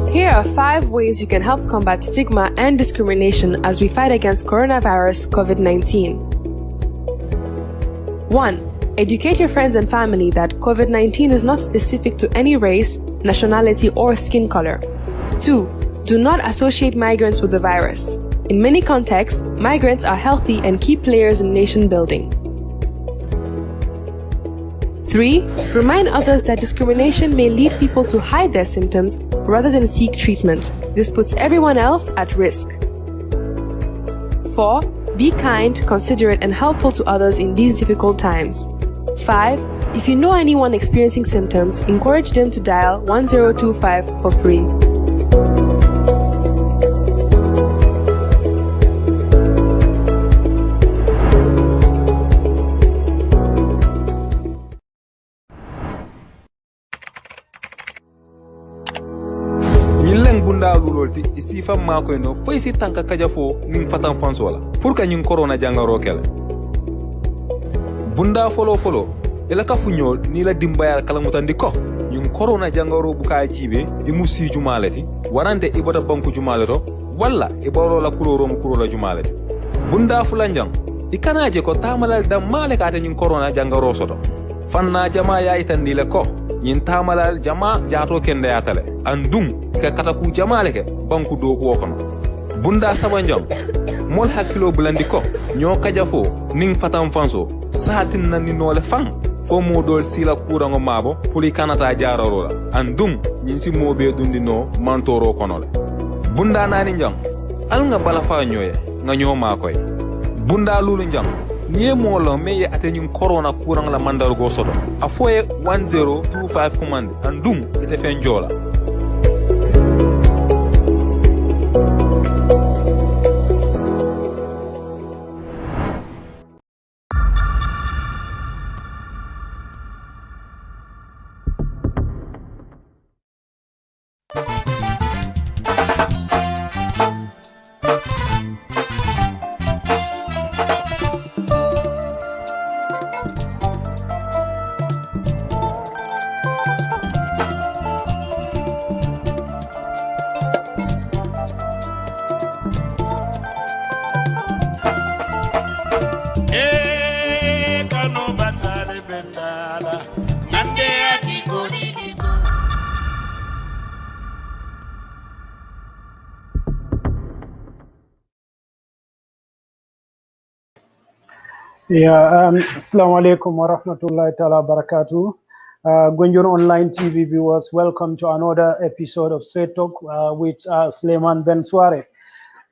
Here are 5 ways you can help combat stigma and discrimination as we fight against coronavirus COVID-19. 1. Educate your friends and family that COVID-19 is not specific to any race, nationality, or skin color. 2. Do not associate migrants with the virus. In many contexts, migrants are healthy and key players in nation building. 3. Remind others that discrimination may lead people to hide their symptoms rather than seek treatment. This puts everyone else at risk. 4. Be kind, considerate, and helpful to others in these difficult times. 5. If you know anyone experiencing symptoms, encourage them to dial 1025 for free. bunda lulolti isi fam mako no fay si tanka kajafo ning fatan fansola pour que ñun corona jangaro kele bunda folo ela ka fuñol ni la dimbayal kala mutandi ko ñun corona jangaro bu ka jibe e musi jumalati warante ibota banku jumaleto walla e bawro la kuloro mu kurola jumalati bunda fulanjang ikanaje ko tamalal dam male ka ta ñun corona jangaro soto fanna jama ya itandi le ko ñin tamalal jama jaato kende yatale andum ka kataku jamale ke banku do ko kono bunda sabanjam mol hakilo bulandi ko ño kajafo ning fatam fanso satin nani nole fam fo modol sila kurango mabo puli kanata jaarorola andum ñin si mobe dundi no mantoro konole bunda nani njam al nga bala fa ñoye nga ñoma koy bunda lulu njam niye molo meye atenyum corona kurang la mandar go sodo afoye 1025 commande andum ite fenjola Assalamu alaikum wa rahmatullahi ta'ala barakatuh. Gunjur Online TV viewers, welcome to another episode of Straight Talk with Sulayman Ben Suwareh.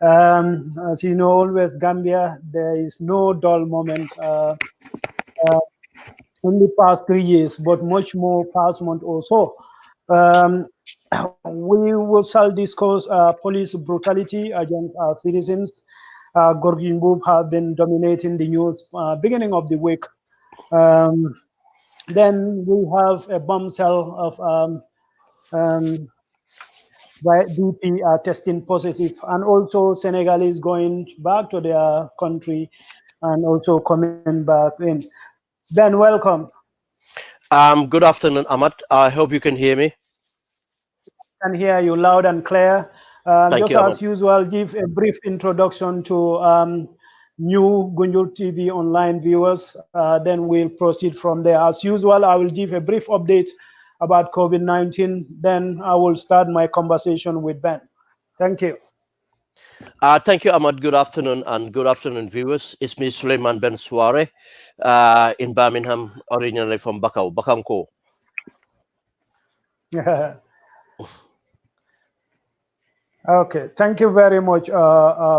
As you know, always Gambia, there is no dull moment. Only past 3 years, but much more past month or so. We shall discuss police brutality against our citizens. Gorgin Boop have been dominating the news beginning of the week. Then we have a bombshell of DP testing positive, and also Senegalese going back to their country and also coming back in. Ben, welcome. Good afternoon, Ahmad. I hope you can hear me. I can hear you loud and clear. Just you, as usual, give a brief introduction to new Gunjur TV online viewers. Then we'll proceed from there. As usual, I will give a brief update about COVID-19. Then I will start my conversation with Ben. Thank you. Thank you, Ahmad. Good afternoon, and good afternoon, viewers. It's me, Sulayman Ben Suwareh, in Birmingham, originally from Bakamko. Okay, thank you very much,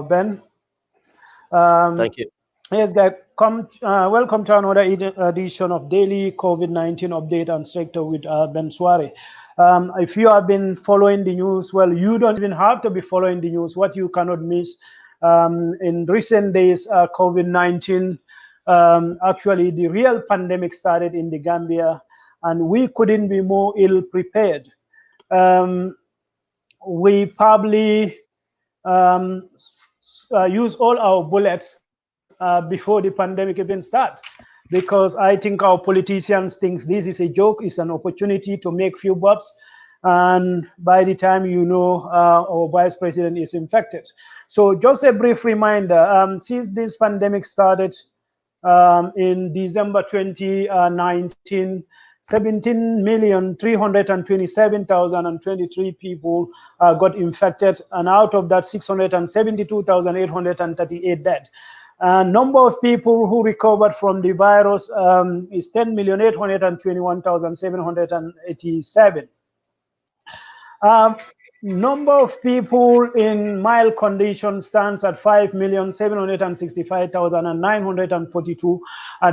Ben. Thank you. Yes, guys, welcome to another edition of Daily COVID-19 Update and Sector with Ben Suwareh. If you have been following the news, well, you don't even have to be following the news. What you cannot miss in recent days, COVID-19, actually the real pandemic started in the Gambia, and we couldn't be more ill prepared. We probably use all our bullets before the pandemic even start, because I think our politicians think this is a joke, it's an opportunity to make few bucks, and by the time you know, our vice president is infected. So just a brief reminder, since this pandemic started in December 2019, 17,327,023 people got infected, and out of that, 672,838 dead. Number of people who recovered from the virus is 10,821,787. Number of people in mild condition stands at 5,765,942.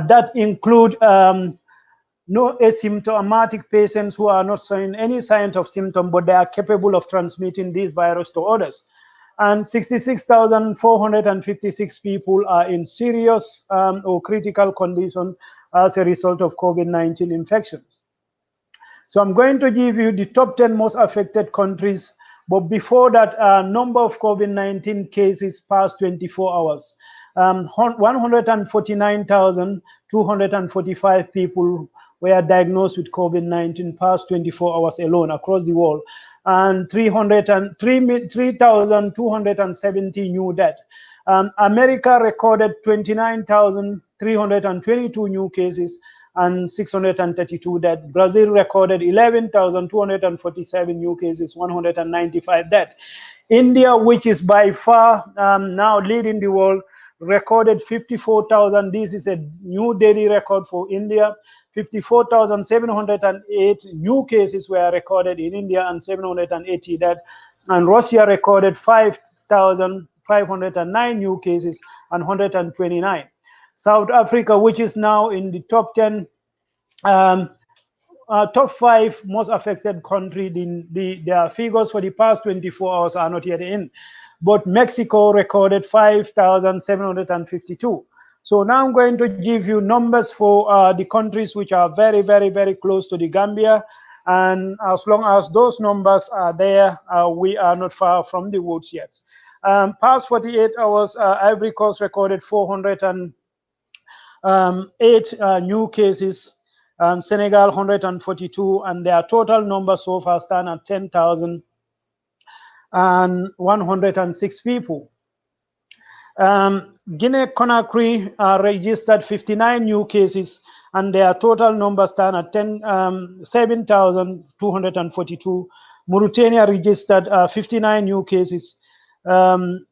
That include no asymptomatic patients who are not showing any sign of symptom, but they are capable of transmitting this virus to others. And 66,456 people are in serious or critical condition as a result of COVID-19 infections. So I'm going to give you the top 10 most affected countries. But before that, number of COVID-19 cases past 24 hours. 149,245 people were diagnosed with COVID-19 past 24 hours alone across the world, and 3,270 new deaths. America recorded 29,322 new cases and 632 deaths. Brazil recorded 11,247 new cases, 195 deaths. India, which is by far now leading the world, recorded 54,000. This is a new daily record for India. 54,708 new cases were recorded in India and 780 deaths. And Russia recorded 5,509 new cases and 129. South Africa, which is now in the top 10, top 5 most affected country, their figures for the past 24 hours are not yet in. But Mexico recorded 5,752. So now I'm going to give you numbers for the countries which are very, very, very close to the Gambia. And as long as those numbers are there, we are not far from the woods yet. Past 48 hours, Ivory Coast recorded 408 new cases. Senegal 142, and their total number so far stand at 10,106 people. Guinea-Conakry registered 59 new cases, and their total number stand at 7,242. Mauritania registered 59 new cases, and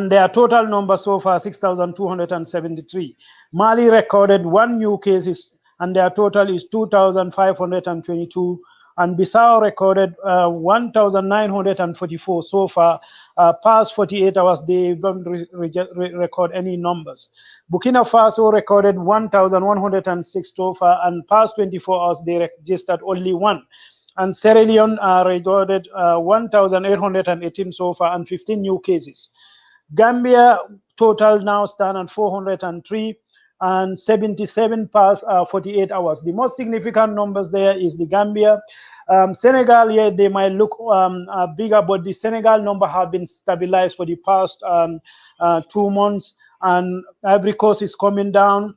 their total number so far 6,273. Mali recorded 1 new cases, and their total is 2,522. And Bissau recorded 1,944 so far. Past 48 hours, they don't record any numbers. Burkina Faso recorded 1,106 so far, and past 24 hours, they registered only 1. And Sierra Leone recorded 1,818 so far, and 15 new cases. Gambia total now stand at 403, and 77 past 48 hours. The most significant numbers there is the Gambia. Senegal, yeah, they might look bigger, but the Senegal number have been stabilized for the past 2 months, and Ivory Coast is coming down.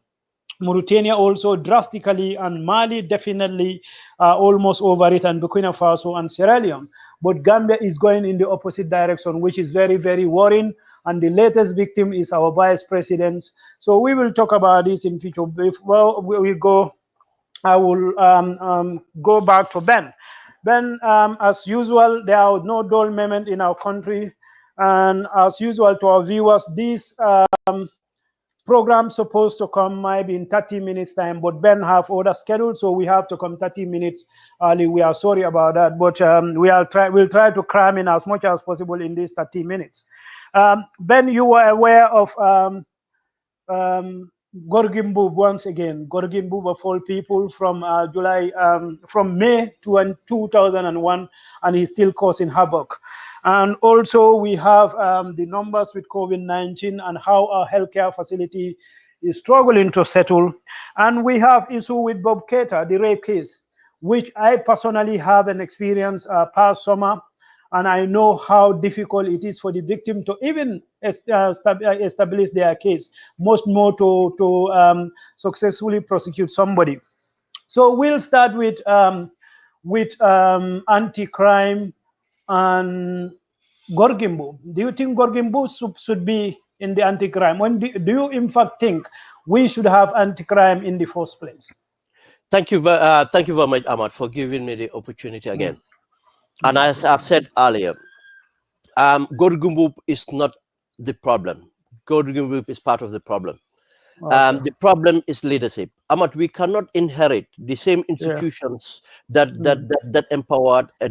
Mauritania also drastically, and Mali definitely almost over it, and Burkina Faso and Sierra Leone. But Gambia is going in the opposite direction, which is very, very worrying. And the latest victim is our vice president. So we will talk about this in future. Well, we go. I will go back to Ben. Ben, as usual, there are no dull moment in our country, and as usual to our viewers, this program supposed to come might be in 30 minutes time, but Ben have other scheduled, so we have to come 30 minutes early. We are sorry about that, but we'll try to cram in as much as possible in these 30 minutes. Ben, you were aware of Gorgimbu once again. Gorgimbu of all people from from May 2001, and he's still causing havoc. And also we have the numbers with COVID-19 and how our healthcare facility is struggling to settle. And we have issue with Bob Keita, the rape case, which I personally have an experience past summer, and I know how difficult it is for the victim to even establish their case, most more to successfully prosecute somebody. So we'll start with anti-crime and Gorgimbu. Do you think Gorgimbu should be in the anti-crime? When do you in fact think we should have anti-crime in the first place? Thank you very much, Ahmad, for giving me the opportunity again. And as I've said earlier, Gorgumbu is not the problem. Gorgumbu is part of the problem. Okay. The problem is leadership. Ahmad, we cannot inherit the same institutions that empowered a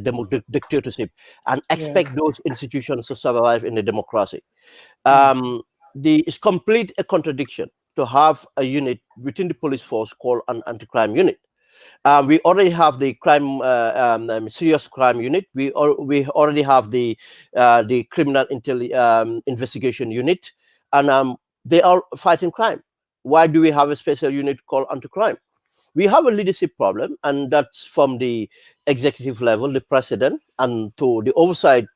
dictatorship and expect those institutions to survive in a democracy. It's complete a contradiction to have a unit within the police force called an anti-crime unit. We already have the serious crime unit. We already have the criminal investigation unit, and they are fighting crime. Why do we have a special unit called anti-crime? We have a leadership problem, and that's from the executive level, the president, and to the oversight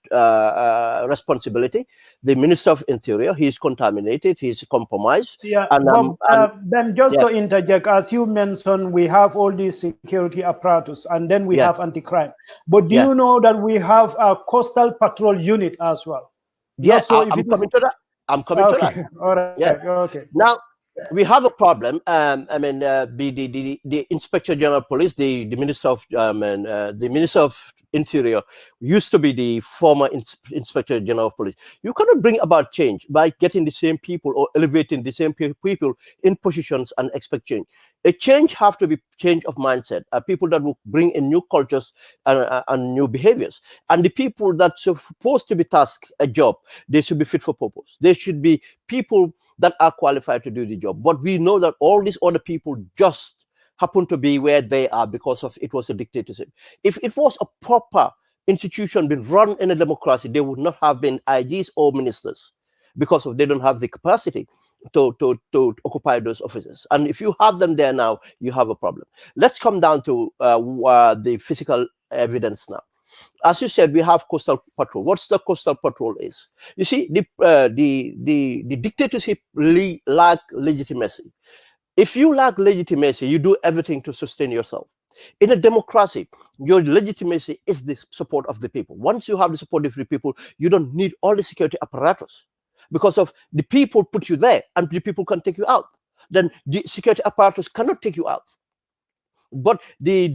responsibility. The Minister of Interior, he's contaminated, he's compromised. Yeah, And, then just to interject, as you mentioned, we have all these security apparatus, and then we have anti-crime. But do you know that we have a coastal patrol unit as well? Yes, I'm coming to that. I'm coming to that. All right. Yeah. Okay. Now, we have a problem. The Inspector General of Police, the Minister of Interior, used to be the former Inspector General of Police. You cannot bring about change by getting the same people or elevating the same people in positions and expect change. A change have to be change of mindset. People that will bring in new cultures and new behaviors. And the people that are supposed to be tasked a job, they should be fit for purpose. They should be people that are qualified to do the job. But we know that all these other people just happen to be where they are because of it was a dictatorship. If it was a proper institution been run in a democracy, they would not have been IGs or ministers because they don't have the capacity to occupy those offices. And if you have them there now, you have a problem. Let's come down to the physical evidence now. As you said, we have coastal patrol. What's the coastal patrol is? You see, the dictatorship lack legitimacy. If you lack legitimacy, you do everything to sustain yourself. In a democracy, your legitimacy is the support of the people. Once you have the support of the people, you don't need all the security apparatus because of the people put you there and the people can take you out. Then the security apparatus cannot take you out. But the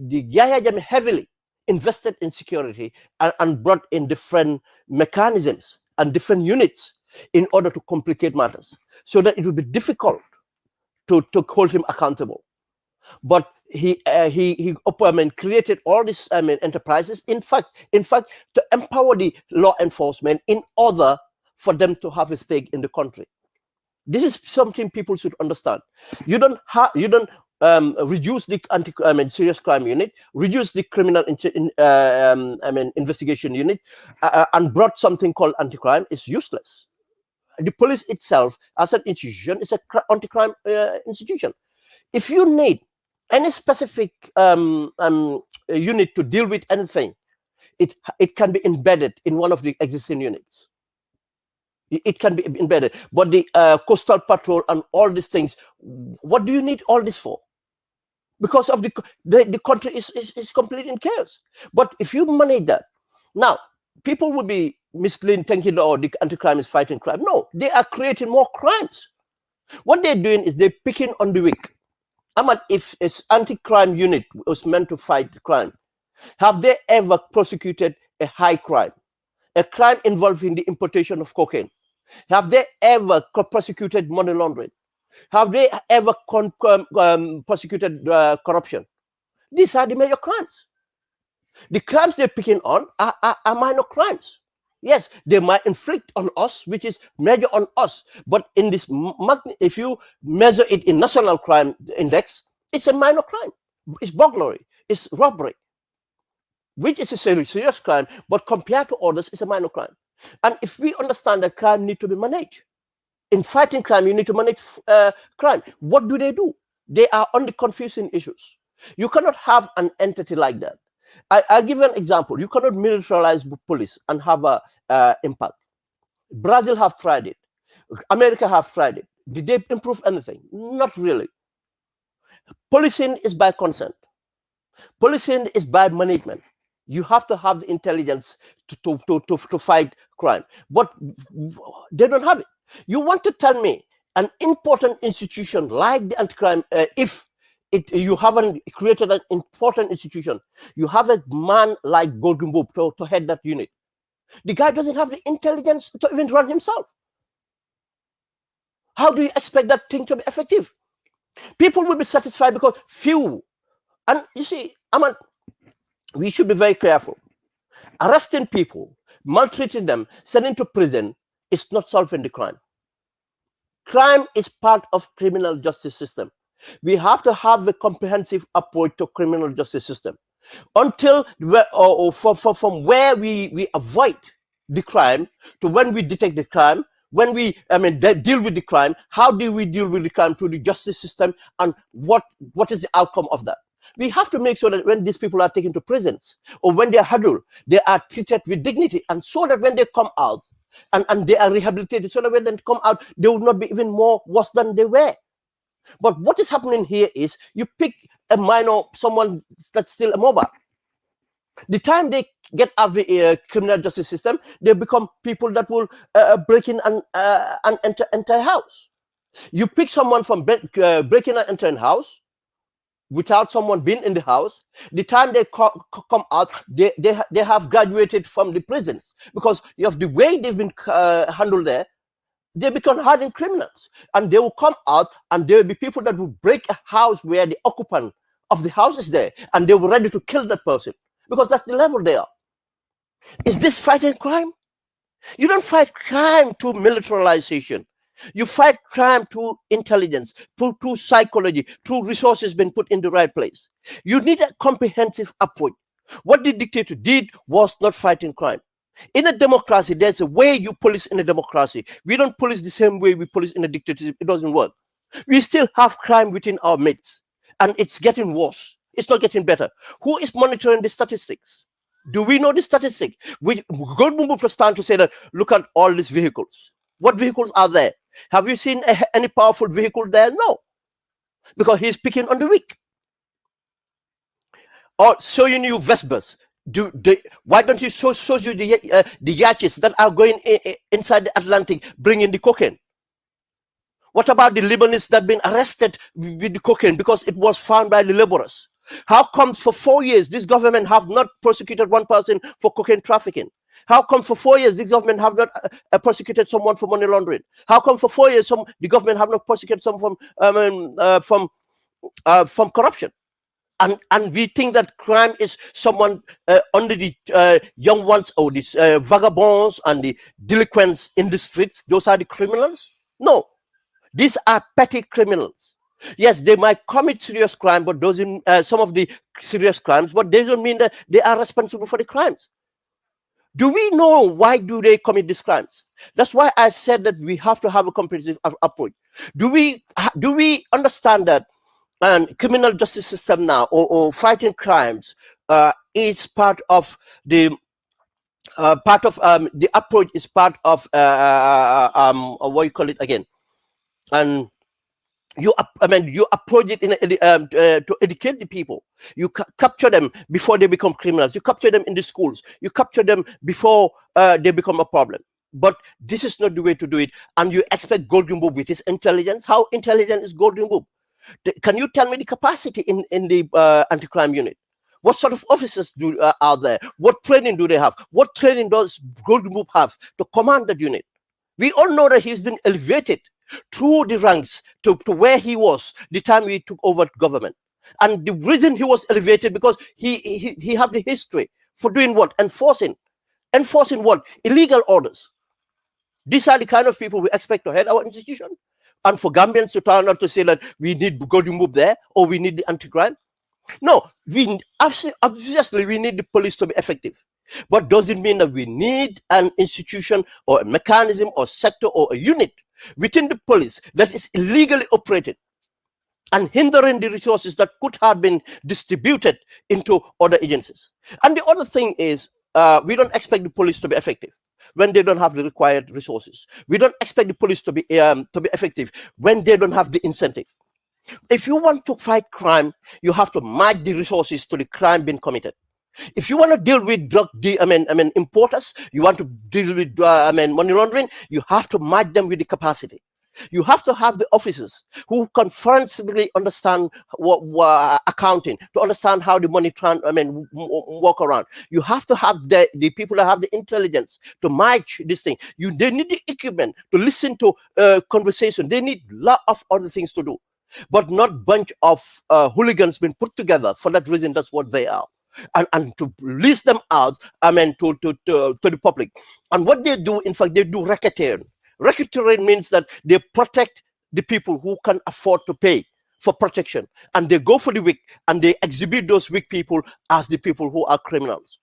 Yahya Jammeh heavily invested in security and brought in different mechanisms and different units in order to complicate matters so that it would be difficult to hold him accountable. But he created all these enterprises, in fact, to empower the law enforcement in order for them to have a stake in the country. This is something people should understand. You don't reduce the serious crime unit, reduce the criminal investigation unit, and brought something called anti-crime is useless. The police itself, as an institution, is an anti-crime institution. If you need any specific unit to deal with anything, it can be embedded in one of the existing units. It can be embedded. But the coastal patrol and all these things, what do you need all this for? Because of the country is completely in chaos. But if you manage that, now people would be misleading, thinking, oh, the anti-crime is fighting crime. No, they are creating more crimes. What they're doing is they're picking on the weak. Ahmad, if it's anti-crime unit was meant to fight crime, have they ever prosecuted a high crime, a crime involving the importation of cocaine? Have they ever prosecuted money laundering? Have they ever prosecuted corruption? These are the major crimes. The crimes they're picking on are minor crimes. Yes, they might inflict on us, which is measure on us. But in this, if you measure it in national crime index, it's a minor crime. It's burglary, it's robbery, which is a serious crime, but compared to others, it's a minor crime. And if we understand that crime need to be managed, in fighting crime, you need to manage crime. What do? They are only confusing issues. You cannot have an entity like that. I'll give you an example. You cannot militarize police and have a impact. Brazil have tried it. America have tried it. Did they improve anything? Not really. Policing is by consent. Policing is by management. You have to have the intelligence to fight crime. But they don't have it. You want to tell me an important institution like the anti-crime, if you haven't created an important institution, you have a man like Golden Bob to head that unit. The guy doesn't have the intelligence to even run himself. How do you expect that thing to be effective? People will be satisfied because few. And you see, we should be very careful. Arresting people, maltreating them, sending to prison is not solving the crime. Crime is part of criminal justice system. We have to have a comprehensive approach to criminal justice system. Until from where we avoid the crime to when we detect the crime, when we deal with the crime, how do we deal with the crime through the justice system, and what is the outcome of that? We have to make sure that when these people are taken to prisons or when they are huddled, they are treated with dignity, and so that when they come out and they are rehabilitated, so that when they come out, they will not be even more worse than they were. But what is happening here is you pick a minor, someone that's still immobile. The time they get out of the criminal justice system, they become people that will break in and enter a house. You pick someone from breaking and entering a house without someone being in the house. The time they come out, they have graduated from the prisons because of the way they've been handled there. They become hardened criminals, and they will come out, and there will be people that will break a house where the occupant of the house is there, and they were ready to kill that person because that's the level they are. Is this fighting crime? You don't fight crime through militarization. You fight crime through intelligence, through psychology, through resources being put in the right place. You need a comprehensive approach. What the dictator did was not fighting crime. In a democracy, there's a way you police in a democracy. We don't police the same way we police in a dictatorship. It doesn't work. We still have crime within our midst, and it's getting worse. It's not getting better. Who is monitoring the statistics? Do we know the statistics? We go to stand to say that, look at all these vehicles. What vehicles are there? Have you seen any powerful vehicle there? No. Because he's picking on the weak. Or showing you Vespas. Why don't you show you the yachts that are going inside the Atlantic bringing the cocaine? What about the Lebanese that have been arrested with the cocaine because it was found by the laborers? How come for 4 years this government have not prosecuted one person for cocaine trafficking? How come for 4 years this government have not prosecuted someone for money laundering? How come for 4 years the government have not prosecuted someone from corruption? And we think that crime is someone under the young ones or these vagabonds and the delinquents in the streets. Those are the criminals? No, these are petty criminals. Yes, they might commit serious crime, but doesn't some of the serious crimes, but they don't mean that they are responsible for the crimes. Do we know why do they commit these crimes? That's why I said that we have to have a comprehensive approach. Do we understand that? And criminal justice system now, or fighting crimes, is part of the the approach. Is part of what you call it again, and you approach it to educate the people. You capture them before they become criminals. You capture them in the schools. You capture them before they become a problem. But this is not the way to do it. And you expect Golden Bob with his intelligence? How intelligent is Golden Bob? Can you tell me the capacity in the anti-crime unit? What sort of officers are there? What training do they have? What training does Golden Bob have to command that unit? We all know that he's been elevated through the ranks to where he was the time he took over government. And the reason he was elevated because he had the history for doing what? Enforcing enforcing what? Illegal orders. These are the kind of people we expect to head our institution. And for Gambians to turn out to say that we need Golden Move there or we need the anti-crime. No, obviously we need the police to be effective. But does it mean that we need an institution or a mechanism or sector or a unit within the police that is illegally operated and hindering the resources that could have been distributed into other agencies? And the other thing is, we don't expect the police to be effective when they don't have the required resources. We don't expect the police to be effective when they don't have the incentive. If you want to fight crime, you have to match the resources to the crime being committed. If you want to deal with drug importers, you want to deal with money laundering, you have to match them with the capacity. You have to have the officers who constantly understand what accounting, to understand how the money walk around. You have to have the people that have the intelligence to match this thing. They need the equipment to listen to conversation. They need a lot of other things to do, but not bunch of hooligans been put together. For that reason, that's what they are. And to release them out, to the public. And what they do, in fact, they do racketeering. Racketeering means that they protect the people who can afford to pay for protection. And they go for the weak and they exhibit those weak people as the people who are criminals.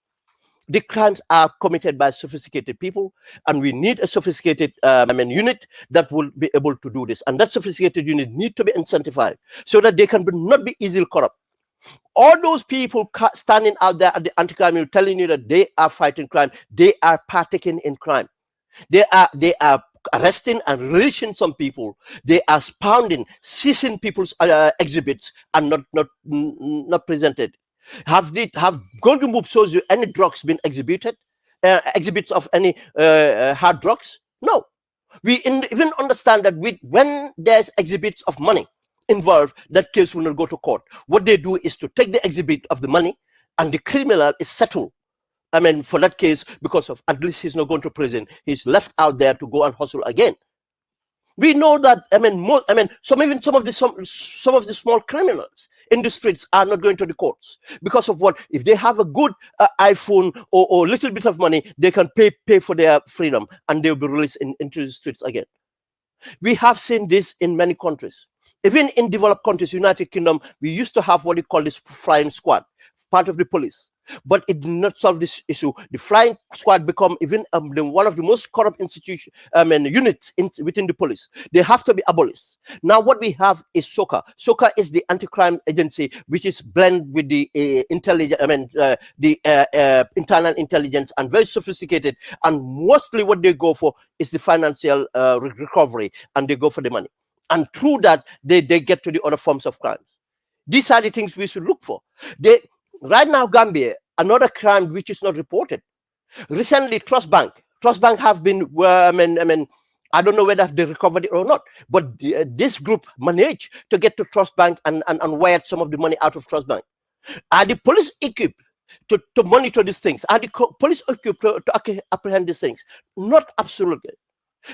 The crimes are committed by sophisticated people, and we need a sophisticated unit that will be able to do this. And that sophisticated unit need to be incentivized so that they can not be easily corrupt. All those people standing out there at the anti-crime unit telling you that they are fighting crime, they are partaking in crime. They are arresting and releasing some people. They are pounding, seizing people's exhibits and not presented. Have Golden Book shows you any drugs been exhibited? Exhibits of any hard drugs? No. We even understand that when there's exhibits of money involved, that case will not go to court. What they do is to take the exhibit of the money, and the criminal is settled. For that case, because of at least he's not going to prison, he's left out there to go and hustle again. We know that some of the small criminals in the streets are not going to the courts because of what? If they have a good iPhone or a little bit of money, they can pay for their freedom and they'll be released into the streets again. We have seen this in many countries. Even in developed countries, United Kingdom, we used to have what we call this flying squad, part of the police. But it did not solve this issue. The flying squad become even one of the most corrupt institutions, units within the police. They have to be abolished. Now, what we have is SOCA. SOCA is the anti-crime agency, which is blended with the internal intelligence and very sophisticated. And mostly what they go for is the financial recovery, and they go for the money. And through that, they get to the other forms of crime. These are the things we should look for. Right now, Gambia, another crime which is not reported. Recently, Trust Bank have been, I don't know whether they recovered it or not, but this group managed to get to Trust Bank and wired some of the money out of Trust Bank. Are the police equipped to monitor these things? Are the police equipped to apprehend these things? Not absolutely.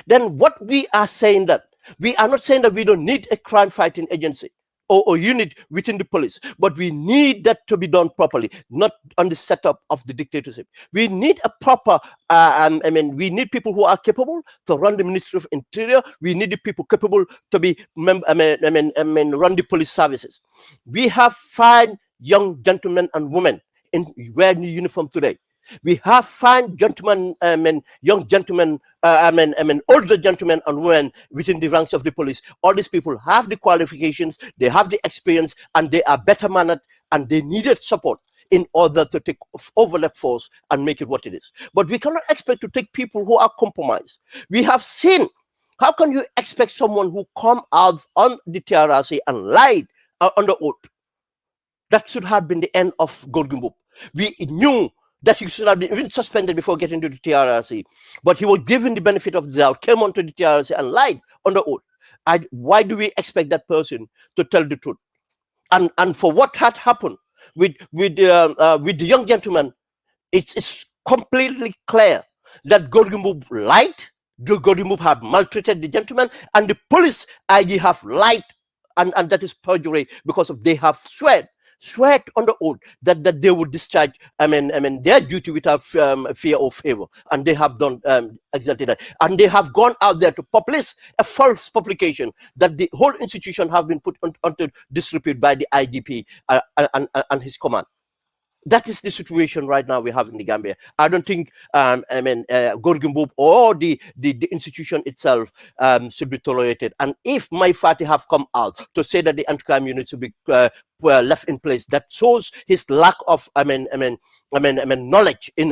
Then what we are saying that, we are not saying that we don't need a crime fighting agency or unit within the police, but we need that to be done properly, not on the setup of the dictatorship. We need a proper, we need people who are capable to run the Ministry of Interior. We need the people capable to be, run the police services. We have fine young gentlemen and women wearing the uniform today. We have fine gentlemen, young gentlemen, older gentlemen and women within the ranks of the police. All these people have the qualifications, they have the experience, and they are better mannered, and they needed support in order to take over that force and make it what it is. But we cannot expect to take people who are compromised. We have seen, how can you expect someone who come out on the TRRC and lied under oath? That should have been the end of Golden Book. We knew that he should have been even suspended before getting to the TRRC. But he was given the benefit of the doubt, came onto the TRRC and lied under oath. Why do we expect that person to tell the truth? And for what had happened with the young gentleman, it's completely clear that Golden Book lied, Golden Book have maltreated the gentleman, and the police IG have lied, and that is perjury because of they have sworn swear on the oath that they would discharge, their duty without fear or favor, and they have done exactly that. And they have gone out there to publish a false publication that the whole institution have been put onto disrepute by the IGP and his command. That is the situation right now we have in the Gambia. I don't think, Gorgumbub or the institution itself should be tolerated. And if my party have come out to say that the anti-crime unit should be left in place, that shows his lack of, knowledge in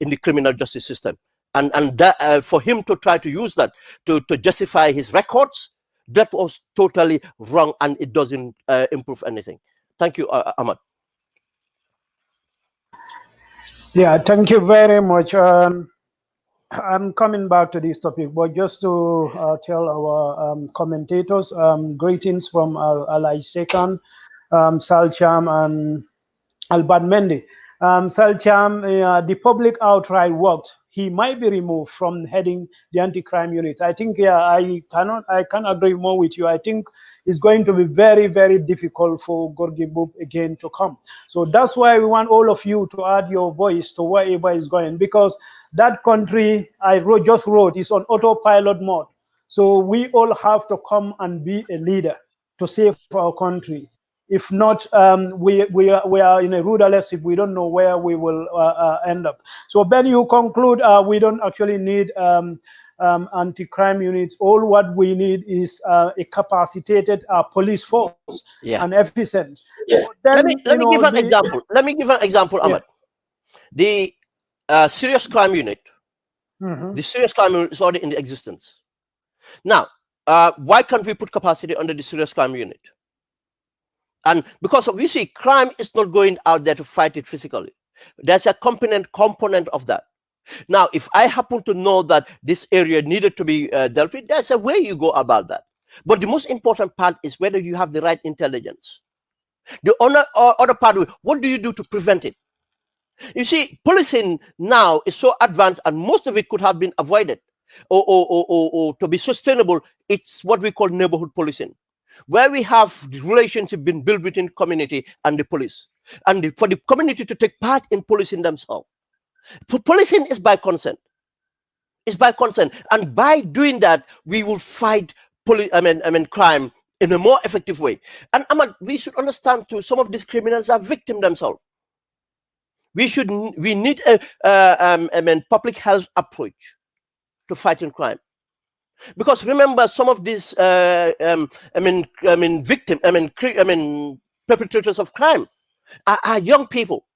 the criminal justice system. And that, for him to try to use that to justify his records, that was totally wrong, and it doesn't improve anything. Thank you, Ahmad. Yeah, thank you very much. I'm coming back to this topic, but just to tell our commentators, greetings from Alai Sekan, Salcham, and Albert Mendy. Salcham, the public outright worked. He might be removed from heading the anti-crime units. I think, yeah, I can't agree more with you. I think it's going to be very, very difficult for Gorgibub again to come. So that's why we want all of you to add your voice to wherever is going, because that country just wrote is on autopilot mode. So we all have to come and be a leader to save our country. If not, we are in a rude alerts if we don't know where we will end up. So Ben, you conclude we don't actually need anti-crime units. All what we need is a capacitated police force and efficient. Yeah. Then, let me give an example. Let me give an example, Ahmed. The serious crime unit, the serious crime unit is already in existence. Now, why can't we put capacity under the serious crime unit? And because obviously crime is not going out there to fight it physically. There's a component of that. Now, if I happen to know that this area needed to be dealt with, there's a way you go about that. But the most important part is whether you have the right intelligence. The other part, what do you do to prevent it? You see, policing now is so advanced, and most of it could have been avoided. Or to be sustainable, it's what we call neighborhood policing, where we have the relationship been built between community and the police, and for the community to take part in policing themselves. Policing is by consent. It's by consent, and by doing that, we will fight crime in a more effective way. And we should understand too, some of these criminals are victims themselves. We need a public health approach to fighting crime. Because remember, some of these perpetrators of crime are young people,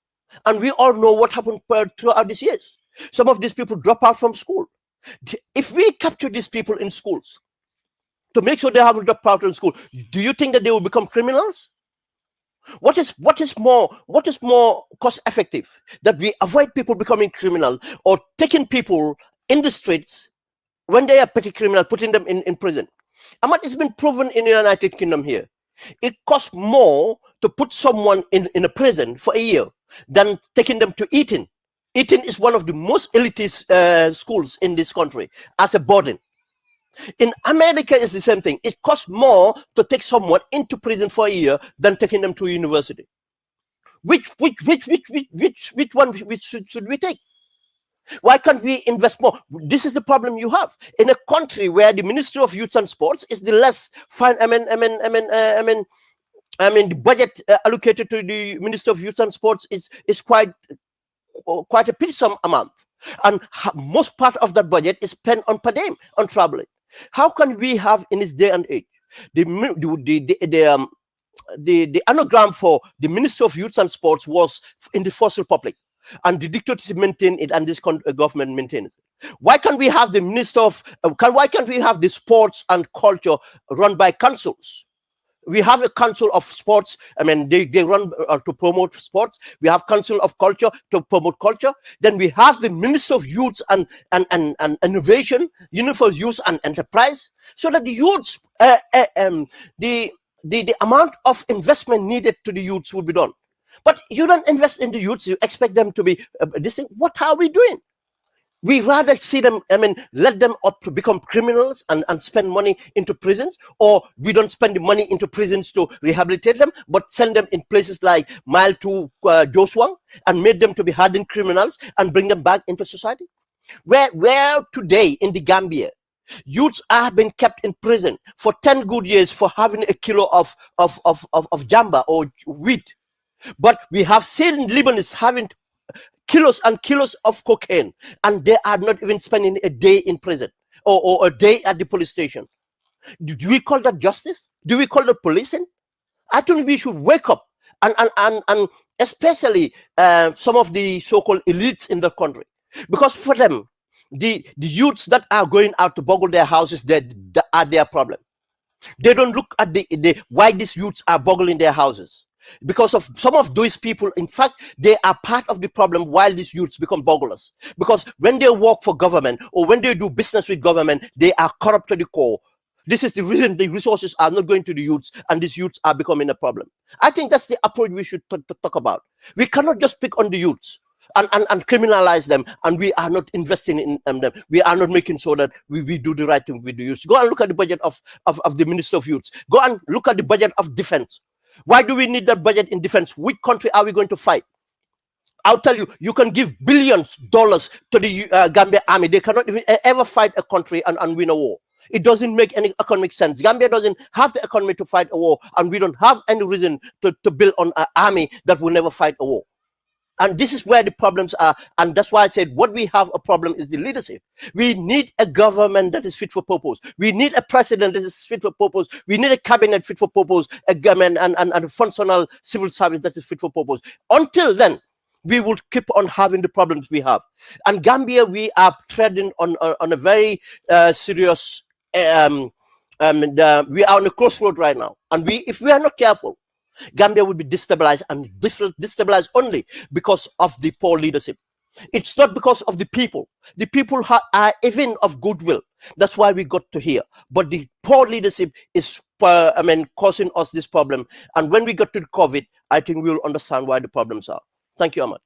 and we all know what happened throughout these years. Some of these people drop out from school. If we capture these people in schools to make sure they haven't dropped out in school, do you think that they will become criminals? What is more cost effective, that we avoid people becoming criminal, or taking people in the streets when they are petty criminal, putting them in prison? It's been proven in the United Kingdom here. It costs more to put someone in a prison for a year than taking them to Eton. Eton is one of the most elitist schools in this country as a boarding. In America, it's the same thing. It costs more to take someone into prison for a year than taking them to university. Which one should we take? Why can't we invest more? This is the problem you have in a country where the Ministry of Youth and Sports is the less fine. The budget allocated to the Ministry of Youth and Sports is quite a pitiful amount, and most part of that budget is spent on per diem, on traveling. How can we have in this day and age the anagram for the Ministry of Youth and Sports was in the First Republic, and the dictatorship maintained it, and this government maintains it? Why can't we have the why can't we have the sports and culture run by councils? We have a council of sports. They run to promote sports. We have council of culture to promote culture. Then we have the Minister of Youth and Innovation, for Youth and Enterprise, so that the youths, the amount of investment needed to the youths would be done. But you don't invest in the youths. You expect them to be this thing. What are we doing? We rather see them, let them up to become criminals and spend money into prisons, or we don't spend the money into prisons to rehabilitate them, but send them in places like Mile to Joswang and made them to be hardened criminals and bring them back into society. Where today in the Gambia, youths have been kept in prison for 10 good years for having a kilo of jamba or wheat. But we have seen Lebanese having kilos and kilos of cocaine, and they are not even spending a day in prison or a day at the police station. Do we call that justice? Do we call that policing? I think we should wake up, and especially some of the so-called elites in the country, because for them, the youths that are going out to boggle their houses, that are their problem. They don't look at the why these youths are boggling their houses. Because of some of those people, in fact, they are part of the problem while these youths become bogglers. Because when they work for government or when they do business with government, they are corrupt to the core. This is the reason the resources are not going to the youths, and these youths are becoming a problem. I think that's the approach we should talk about. We cannot just pick on the youths and criminalize them, and we are not investing in them. We are not making sure that we do the right thing with the youths. Go and look at the budget of the Minister of Youths. Go and look at the budget of defense. Why do we need that budget in defense? Which country are we going to fight? I'll tell you, you can give billions of dollars to the Gambia army. They cannot even ever fight a country and win a war. It doesn't make any economic sense. Gambia doesn't have the economy to fight a war, and we don't have any reason to build on an army that will never fight a war. And this is where the problems are. And that's why I said what we have a problem is the leadership. We need a government that is fit for purpose. We need a president that is fit for purpose. We need a cabinet fit for purpose, a government and a functional civil service that is fit for purpose. Until then, we will keep on having the problems we have. And Gambia, we are treading on a very serious, we are on a crossroad right now. And if we are not careful, Gambia will be destabilized, and destabilized only because of the poor leadership. It's not because of the people. The people are even of goodwill. That's why we got to here. But the poor leadership is, causing us this problem. And when we get to the COVID, I think we will understand why the problems are. Thank you, Ahmed.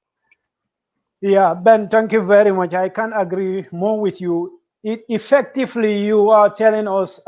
Yeah, Ben, thank you very much. I can't agree more with you. Effectively, you are telling us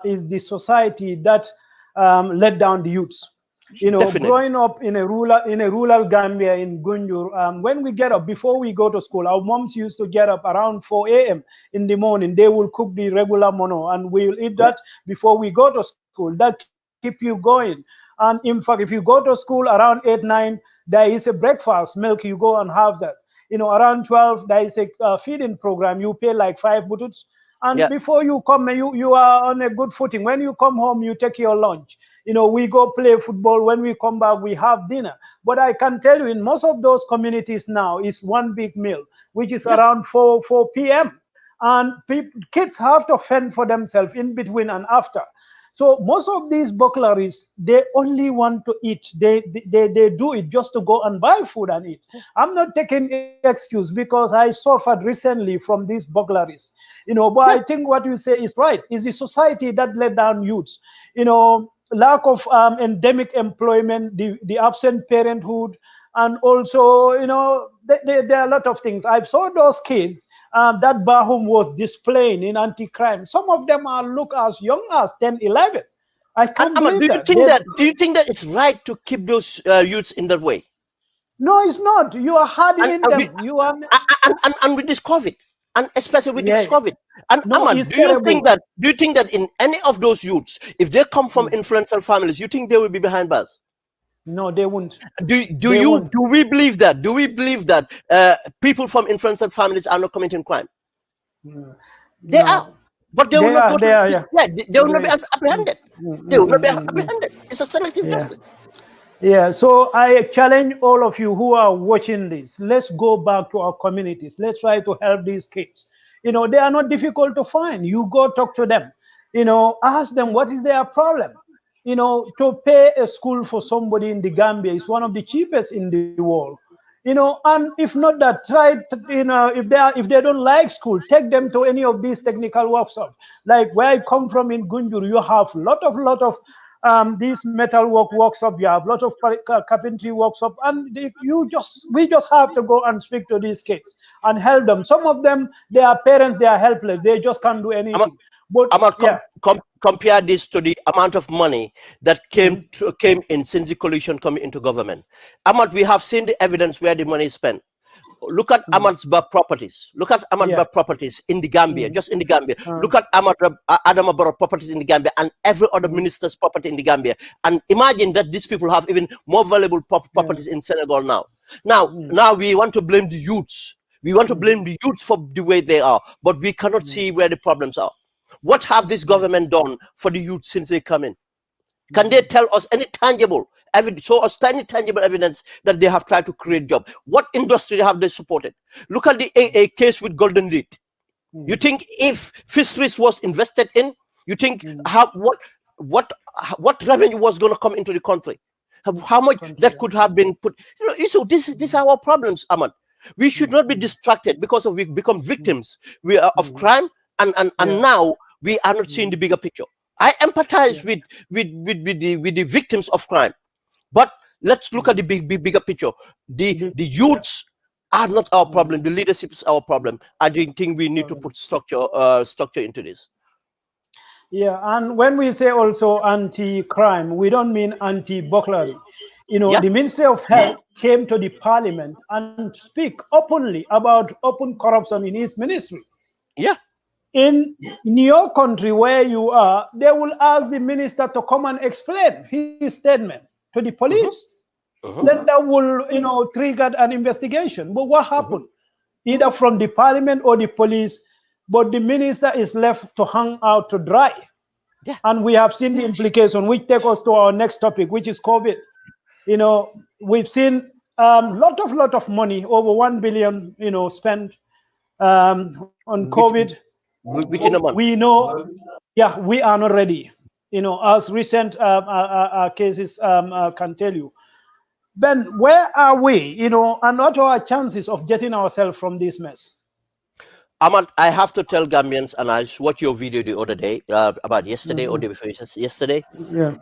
is the society that let down the youths. You know, Definitely. Growing up in a rural Gambia in Gunjur, when we get up, before we go to school, our moms used to get up around 4 a.m. in the morning. They will cook the regular mono, and we will eat that before we go to school. That keep you going. And in fact, if you go to school around 8, 9, there is a breakfast, milk, you go and have that. You know, around 12, there is a feeding program. You pay like 5 bututs. And before you come, you are on a good footing. When you come home, you take your lunch. You know, we go play football. When we come back, we have dinner. But I can tell you, in most of those communities now, is one big meal, which is around 4 p.m. And kids have to fend for themselves in between and after. So most of these burglaries, they only want to eat. They do it just to go and buy food and eat. I'm not taking excuse because I suffered recently from these burglaries. You know, but I think what you say is right. Is the society that let down youths. You know, lack of endemic employment, the absent parenthood, and also, you know, there are a lot of things. I saw those kids that Bahum was displaying in anti-crime. Some of them look as young as 10, 11. I can't believe do you think that it's right to keep those youths in that way? No, it's not. You are hardening them. And with this COVID, and especially with this COVID. And no, Ahmad, do you think that in any of those youths, if they come from influential families, you think they will be behind bars? No, they won't. Do we believe that? Do we believe that people from influential families are not committing crime? They are, but they will not. They will not be apprehended. They will not be apprehended. It's a selective justice. Yeah, so I challenge all of you who are watching this. Let's go back to our communities. Let's try to help these kids. You know, they are not difficult to find. You go talk to them. You know, ask them what is their problem. You know, to pay a school for somebody in the Gambia is one of the cheapest in the world. You know, and if not that, try to, you know, if they don't like school, take them to any of these technical workshops. Like where I come from in Gunjur, you have lot of these metal workshop, you have a lot of carpentry workshop, and we just have to go and speak to these kids and help them. Some of them, their parents, they are helpless, they just can't do anything. But compare this to the amount of money that came in since the coalition coming into government. Ahmad, we have seen the evidence where the money is spent. Look at Ahmad's properties. Look at Ahmad properties in the Gambia, just in the Gambia. Look at Adama Barrow properties in the Gambia and every other minister's property in the Gambia. And imagine that these people have even more valuable properties in Senegal now. Now we want to blame the youths. We want to blame the youths for the way they are, but we cannot see where the problems are. What have this government done for the youth since they come in? Can they tell us any tangible evidence, show us any tangible evidence that they have tried to create jobs? What industry have they supported? Look at the AA case with Golden Lead. You think if fisheries was invested in, you think what revenue was going to come into the country? How much that could have been put? So these are our problems, Ahmad. We should not be distracted because we become victims of crime, and now we are not seeing the bigger picture. I empathize with the victims of crime, but let's look at the bigger picture. The youths are not our problem. The leadership is our problem. I think we need to put structure into this. Yeah, and when we say also anti-crime, we don't mean anti-burglary. The Ministry of Health came to the Parliament and speak openly about open corruption in his ministry. Yeah. In your country where you are, they will ask the minister to come and explain his statement to the police. Then that will, trigger an investigation. But what happened? Either from the Parliament or the police, but the minister is left to hang out to dry. Yeah. And we have seen the implication, which take us to our next topic, which is COVID. We've seen lot of money, over 1 billion, spent on COVID. Within a month. We know, we are not ready. As recent cases can tell you. Ben, where are we? And what are our chances of getting ourselves from this mess? Ahmad, I have to tell Gambians, and I watched your video the other day about yesterday or the before yesterday. Yeah.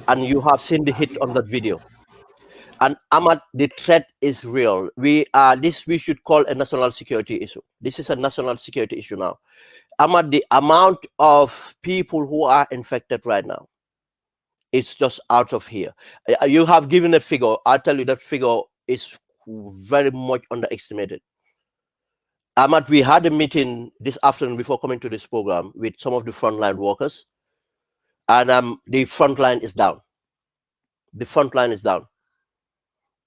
And you have seen the hit on that video. And Ahmad, the threat is real. We should call a national security issue. This is a national security issue now. Ahmad, the amount of people who are infected right now, it's just out of here. You have given a figure. I'll tell you that figure is very much underestimated. Ahmad, we had a meeting this afternoon before coming to this program with some of the frontline workers, and the front line is down. The front line is down.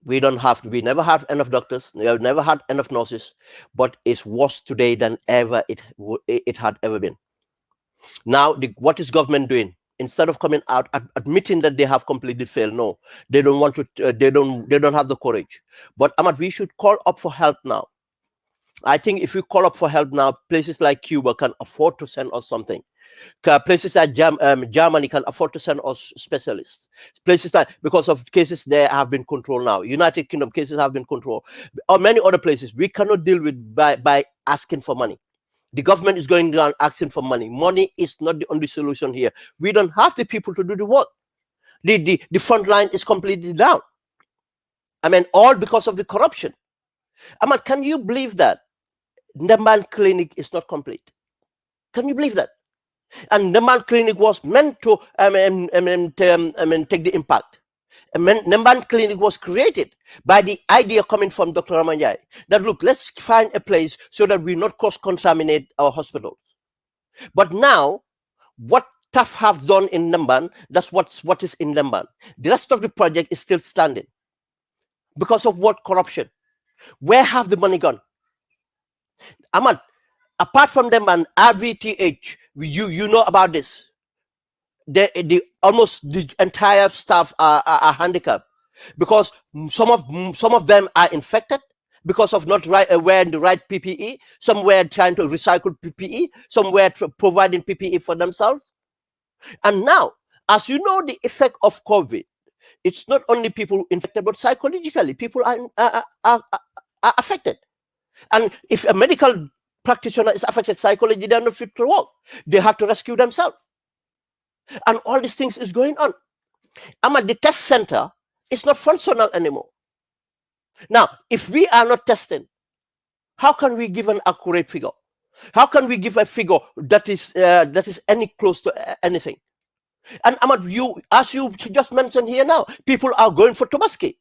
We never had enough doctors, we have never had enough nurses, but it's worse today than ever it had ever been. Now, what is government doing? Instead of coming out admitting that they have completely failed, no, they don't want to. They don't have the courage. But Ahmad, we should call up for help now. I think if we call up for help now, places like Cuba can afford to send us something. Places like Germany can afford to send us specialists. Places that, because of cases there have been controlled now. United Kingdom cases have been controlled. Or many other places we cannot deal with by asking for money. The government is going around asking for money. Money is not the only solution here. We don't have the people to do the work. The front line is completely down. I mean, all because of the corruption. Ahmad, can you believe that Ndemban Clinic is not complete? Can you believe that? And Ndemban Clinic was meant to take the impact. Ndemban Clinic was created by the idea coming from Dr. Ramanjai that, look, let's find a place so that we not cross-contaminate our hospitals. But now, what TAF have done in Ndemban, that's what is in Ndemban. The rest of the project is still standing. Because of what? Corruption. Where have the money gone? Ahmad, apart from them and RVTH, you know about this. Almost the entire staff are handicapped because some of them are infected because of not wearing the right PPE. Some were trying to recycle PPE. Some were providing PPE for themselves. And now, as you know, the effect of COVID, it's not only people infected, but psychologically, people are affected. And if a medical practitioner is affected psychologically, they are not fit to work. They have to rescue themselves. And all these things is going on. The test center is not functional anymore. Now, if we are not testing, how can we give an accurate figure? How can we give a figure that is any close to anything? And Ahmad, as you just mentioned here now, people are going for Tobaski.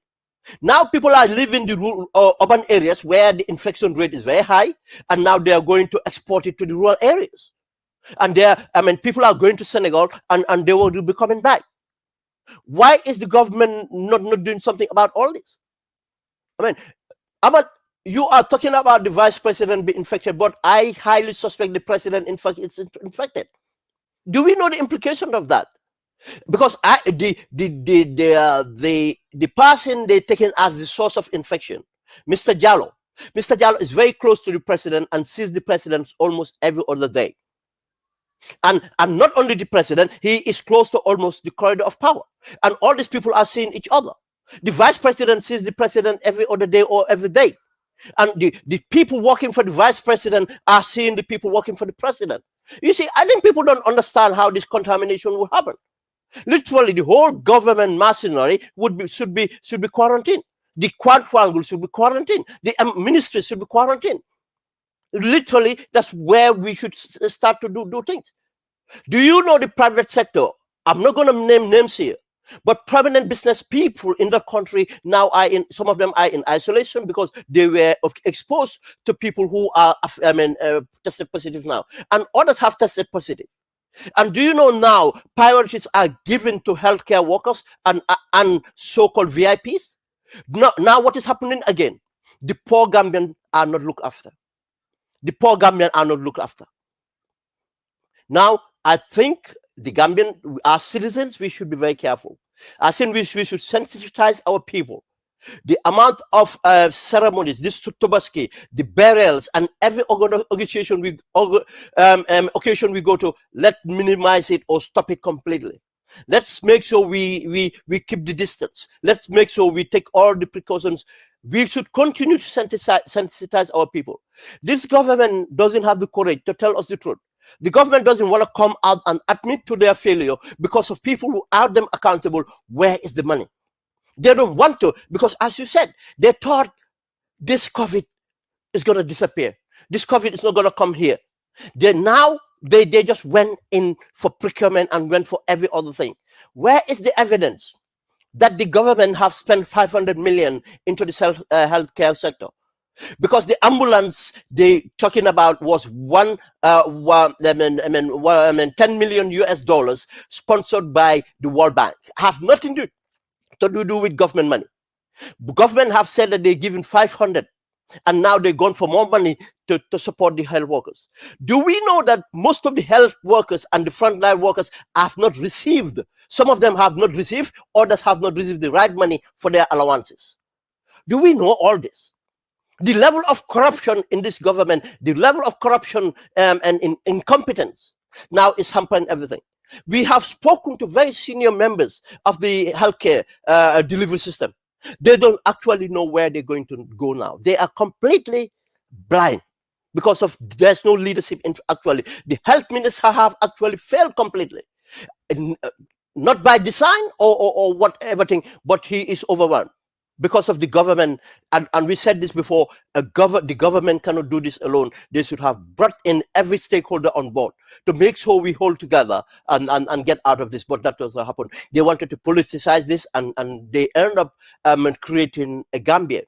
Now people are living in the rural, urban areas where the infection rate is very high, and now they are going to export it to the rural areas. And people are going to Senegal, and they will be coming back. Why is the government not doing something about all this? Ahmad, you are talking about the vice president being infected, but I highly suspect the president is infected. Do we know the implication of that? Because the person they taken as the source of infection, Mr. Jallo is very close to the president and sees the president almost every other day. And not only the president, he is close to almost the corridor of power. And all these people are seeing each other. The vice president sees the president every other day or every day. And the people working for the vice president are seeing the people working for the president. You see, I think people don't understand how this contamination will happen. Literally, the whole government machinery should be quarantined. The quadrangle should be quarantined. The ministry should be quarantined. Literally, that's where we should start to do things. Do you know the private sector? I'm not going to name names here, but prominent business people in the country now some of them are in isolation because they were exposed to people who are tested positive now, and others have tested positive. And do you know now priorities are given to healthcare workers and so-called VIPs? Now what is happening again? The poor Gambian are not looked after. The poor Gambian are not looked after. Now, I think the Gambian, as citizens, we should be very careful. I think we should sensitize our people. The amount of ceremonies, this Tobaski, the burials, and every occasion we go to, let's minimize it or stop it completely. Let's make sure we keep the distance. Let's make sure we take all the precautions. We should continue to sensitize our people. This government doesn't have the courage to tell us the truth. The government doesn't want to come out and admit to their failure because of people who are them accountable. Where is the money? They don't want to, because as you said, they thought this COVID is going to disappear. This COVID is not going to come here. They just went in for procurement and went for every other thing. Where is the evidence that the government have spent 500 million into the healthcare sector? Because the ambulance they talking about was 10 million US dollars sponsored by the World Bank. Have nothing to do with government money. The government have said that they're giving 500, and now they're going for more money to support the health workers. Do we know that most of the health workers and the frontline workers have not received? Some of them have not received, others have not received the right money for their allowances. Do we know all this? The level of corruption in this government, the level of corruption and incompetence now is hampering everything. We have spoken to very senior members of the healthcare delivery system. They don't actually know where they're going to go now. They are completely blind because there's no leadership. Actually, the health minister have actually failed completely, not by design or whatever thing, but he is overwhelmed because of the government. And we said this before, the government cannot do this alone. They should have brought in every stakeholder on board to make sure we hold together and get out of this. But that doesn't happen. They wanted to politicize this, and they ended up creating a Gambia.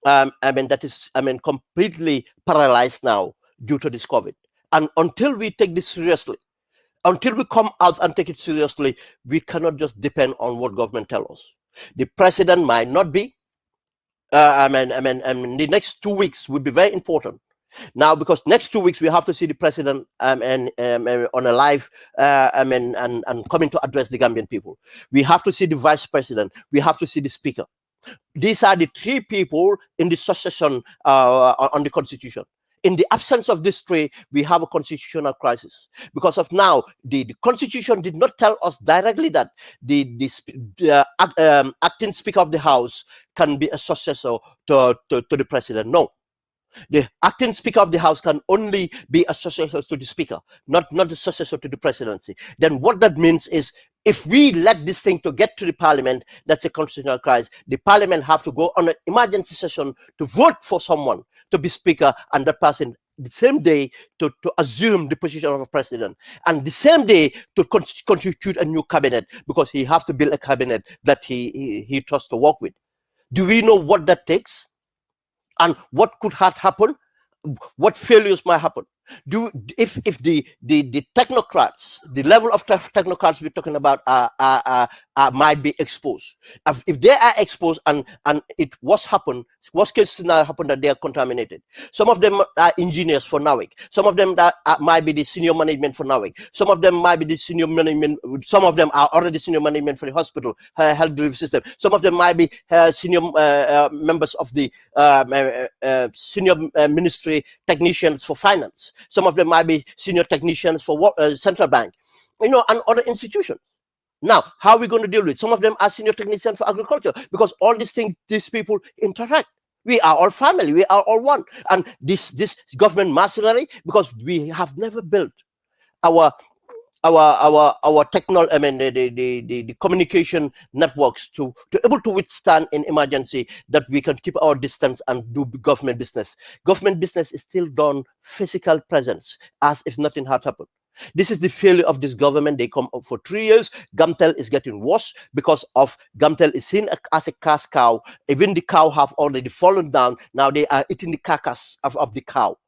That is completely paralyzed now due to this COVID. And until we take this seriously, until we come out and take it seriously, we cannot just depend on what government tells us. The president might not be. The next 2 weeks will be very important now, because next 2 weeks we have to see the president on a live and coming to address the Gambian people. We have to see the vice president. We have to see the speaker. These are the three people in the succession on the constitution. In the absence of these three, we have a constitutional crisis because of now the constitution did not tell us directly that the acting speaker of the house can be a successor to the president. No, the acting speaker of the house can only be a successor to the speaker, not the successor to the presidency. Then what that means is If we let this thing to get to the parliament, that's a constitutional crisis. The parliament have to go on an emergency session to vote for someone to be speaker, and that person the same day to assume the position of a president, and the same day to constitute a new cabinet, because he have to build a cabinet that he trusts to work with. Do we know what that takes? And what could have happened? What failures might happen? If the technocrats, the level of technocrats we're talking about might be exposed. If they are exposed and it worst case scenario happen that they are contaminated. Some of them are engineers for NAWIC. Some of them might be the senior management for NAWIC. Some of them might be the senior management. Some of them are already senior management for the hospital health delivery system. Some of them might be senior members of the senior ministry technicians for finance. Some of them might be senior technicians for central bank, and other institutions. Now, how are we going to deal with it? Some of them are senior technicians for agriculture, because all these things, these people interact. We are all family. We are all one. And this government machinery, because we have never built our technology, I mean the communication networks to able to withstand in emergency, that we can keep our distance and do government business. Government business is still done physical presence, as if nothing had happened. This is the failure of this government. They come up for 3 years. Gamtel is getting worse because of Gamtel is seen as a cash cow. Even the cow have already fallen down. Now they are eating the carcass of the cow.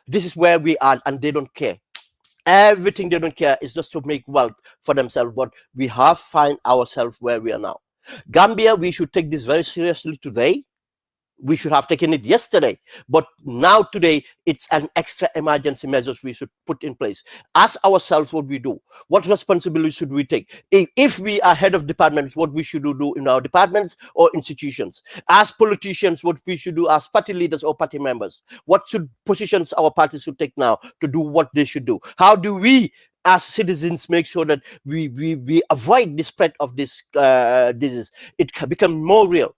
This is where we are, and they don't care. Everything they don't care is just to make wealth for themselves. But we have find ourselves where we are now. Gambia, we should take this very seriously today. We should have taken it yesterday, but now today it's an extra emergency measures we should put in place. Ask ourselves what we do. What responsibility should we take? If we are head of departments, what we should do in our departments or institutions. Ask politicians what we should do as party leaders or party members. What should positions our parties should take now to do what they should do? How do we as citizens make sure that we avoid the spread of this disease? It can become more real.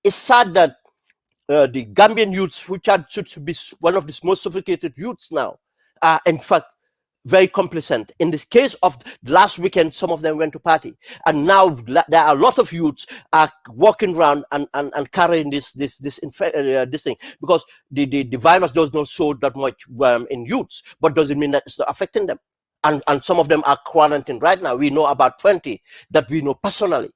It's sad that the Gambian youths, which should be one of the most sophisticated youths now, are in fact very complacent. In this case of last weekend, some of them went to party, and now there are a lot of youths are walking around and carrying this thing, because the virus does not show that much in youths, but doesn't mean that it's not affecting them. And some of them are quarantined right now. We know about 20 that we know personally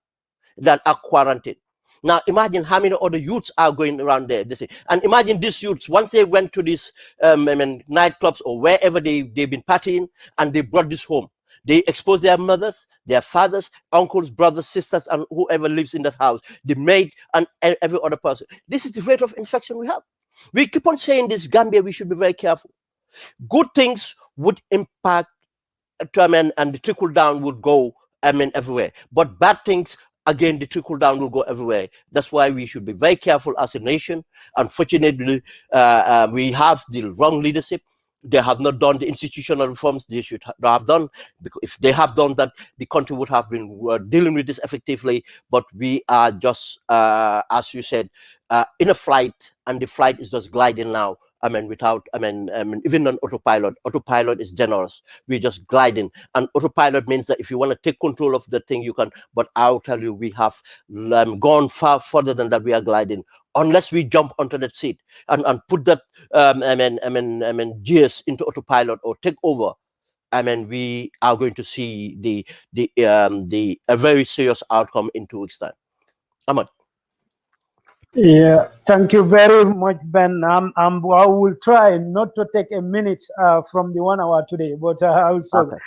that are quarantined. Now imagine how many other youths are going around there. And imagine these youths, once they went to these nightclubs or wherever they've been partying, and they brought this home. They expose their mothers, their fathers, uncles, brothers, sisters, and whoever lives in that house, the maid, and every other person. This is the rate of infection we have. We keep on saying this, Gambia, we should be very careful. Good things would impact, and the trickle down would go, everywhere. But bad things, again, the trickle down will go everywhere. That's why we should be very careful as a nation. Unfortunately, we have the wrong leadership. They have not done the institutional reforms they should have done. Because if they have done that, the country would have been dealing with this effectively. But we are just, as you said, in a flight, and the flight is just gliding now. Without, even on autopilot. Autopilot is generous. We're just gliding. And autopilot means that if you want to take control of the thing, you can. But I'll tell you, we have gone far further than that. We are gliding. Unless we jump onto that seat and put that, gears into autopilot or take over, we are going to see a very serious outcome in 2 weeks' time. Ahmed. Yeah, thank you very much, Ben. I will try not to take a minute from the 1 hour today, but also, Okay.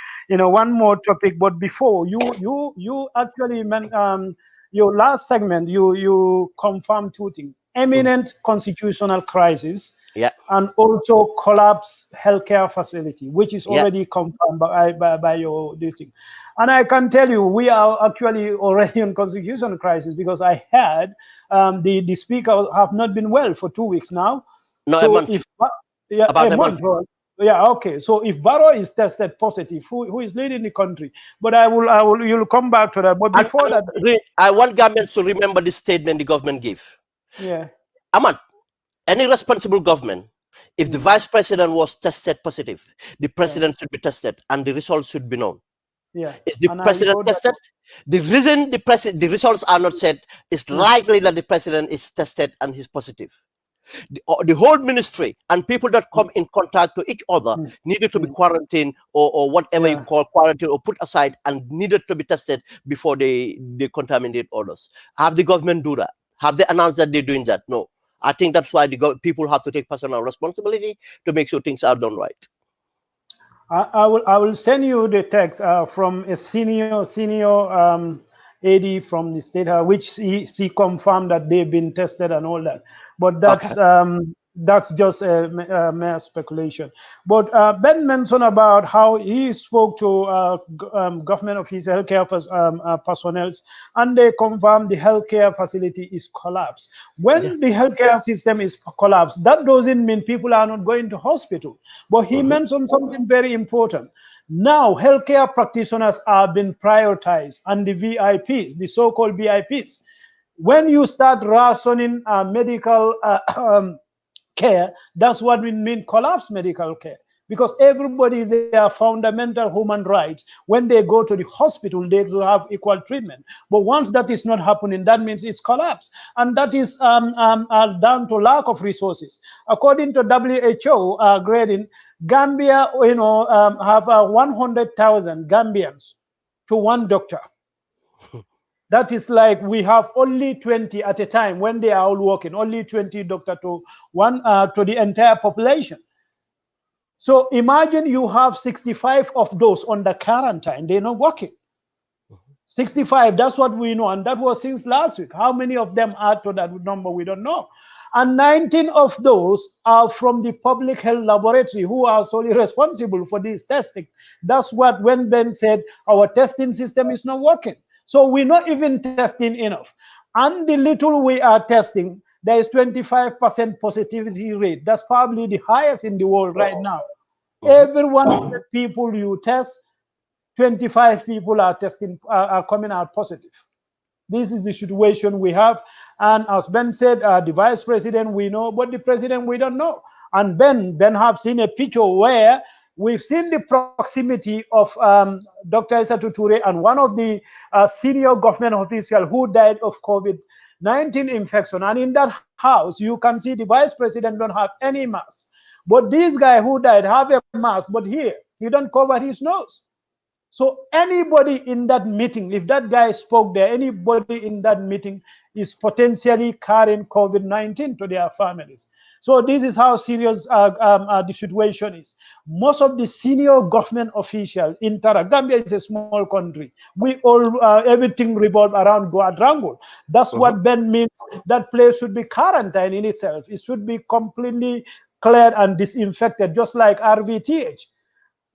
one more topic. But before you actually meant your last segment, you confirmed 2 things: imminent constitutional crisis, Yeah. and also collapse healthcare facility, which is already confirmed by your this thing. And I can tell you, we are actually already in constitutional crisis, because I heard the speaker have not been well for 2 weeks now. No, so a month. if About a month. Yeah, okay. So if Barrow is tested positive, who is leading the country? But you'll come back to that. But before that, I want Gambians to remember this statement the government gave. Yeah. Ahmed, any responsible government, if the vice president was tested positive, the president should be tested and the results should be known. Yeah. Is the And I president know that. tested? The reason the results are not set is likely that the president is tested and he's positive. The whole ministry and people that come in contact to each other needed to be quarantined or whatever you Yeah. call quarantine or put aside and needed to be tested before they contaminate others. Have the government do that? Have they announced that they're doing that? No. I think that's why people have to take personal responsibility to make sure things are done right. I will send you the text from a senior AD from the state, which he confirmed that they've been tested and all that. But that's just a mere speculation. But Ben mentioned about how he spoke to government officials, healthcare personnel, and they confirmed the healthcare facility is collapsed. When the healthcare system is collapsed, that doesn't mean people are not going to hospital. But he mentioned something very important. Now, healthcare practitioners are being prioritized, and the VIPs, the so-called VIPs. When you start rationing medical care, that's what we mean collapse medical care. Because everybody is their fundamental human rights. When they go to the hospital, they will have equal treatment. But once that is not happening, that means it's collapse. And that is down to lack of resources. According to WHO grading, Gambia, have 100,000 Gambians to one doctor. That is like we have only 20 at a time when they are all working, only 20 doctor to one to the entire population. So imagine you have 65 of those on the quarantine, they're not working. 65, that's what we know, and that was since last week. How many of them add to that number, we don't know. And 19 of those are from the public health laboratory who are solely responsible for this testing. That's what when Ben said our testing system is not working. So we're not even testing enough. And the little we are testing, there is 25% positivity rate. That's probably the highest in the world right now. Every 100 people you test, 25 people are coming out positive. This is the situation we have. And as Ben said, the vice president we know, but the president we don't know. And Ben have seen a picture where we've seen the proximity of Dr. Isatou Toure and one of the senior government officials who died of COVID-19 infection. And in that house, you can see the vice president don't have any mask. But this guy who died have a mask, but here, he don't cover his nose. So anybody in that meeting, if that guy spoke there, anybody in that meeting is potentially carrying COVID-19 to their families. So this is how serious the situation is. Most of the senior government officials in Gambia is a small country. We all, everything revolves around quadrangle. That's what Ben means. That place should be quarantined in itself. It should be completely cleared and disinfected, just like RVTH.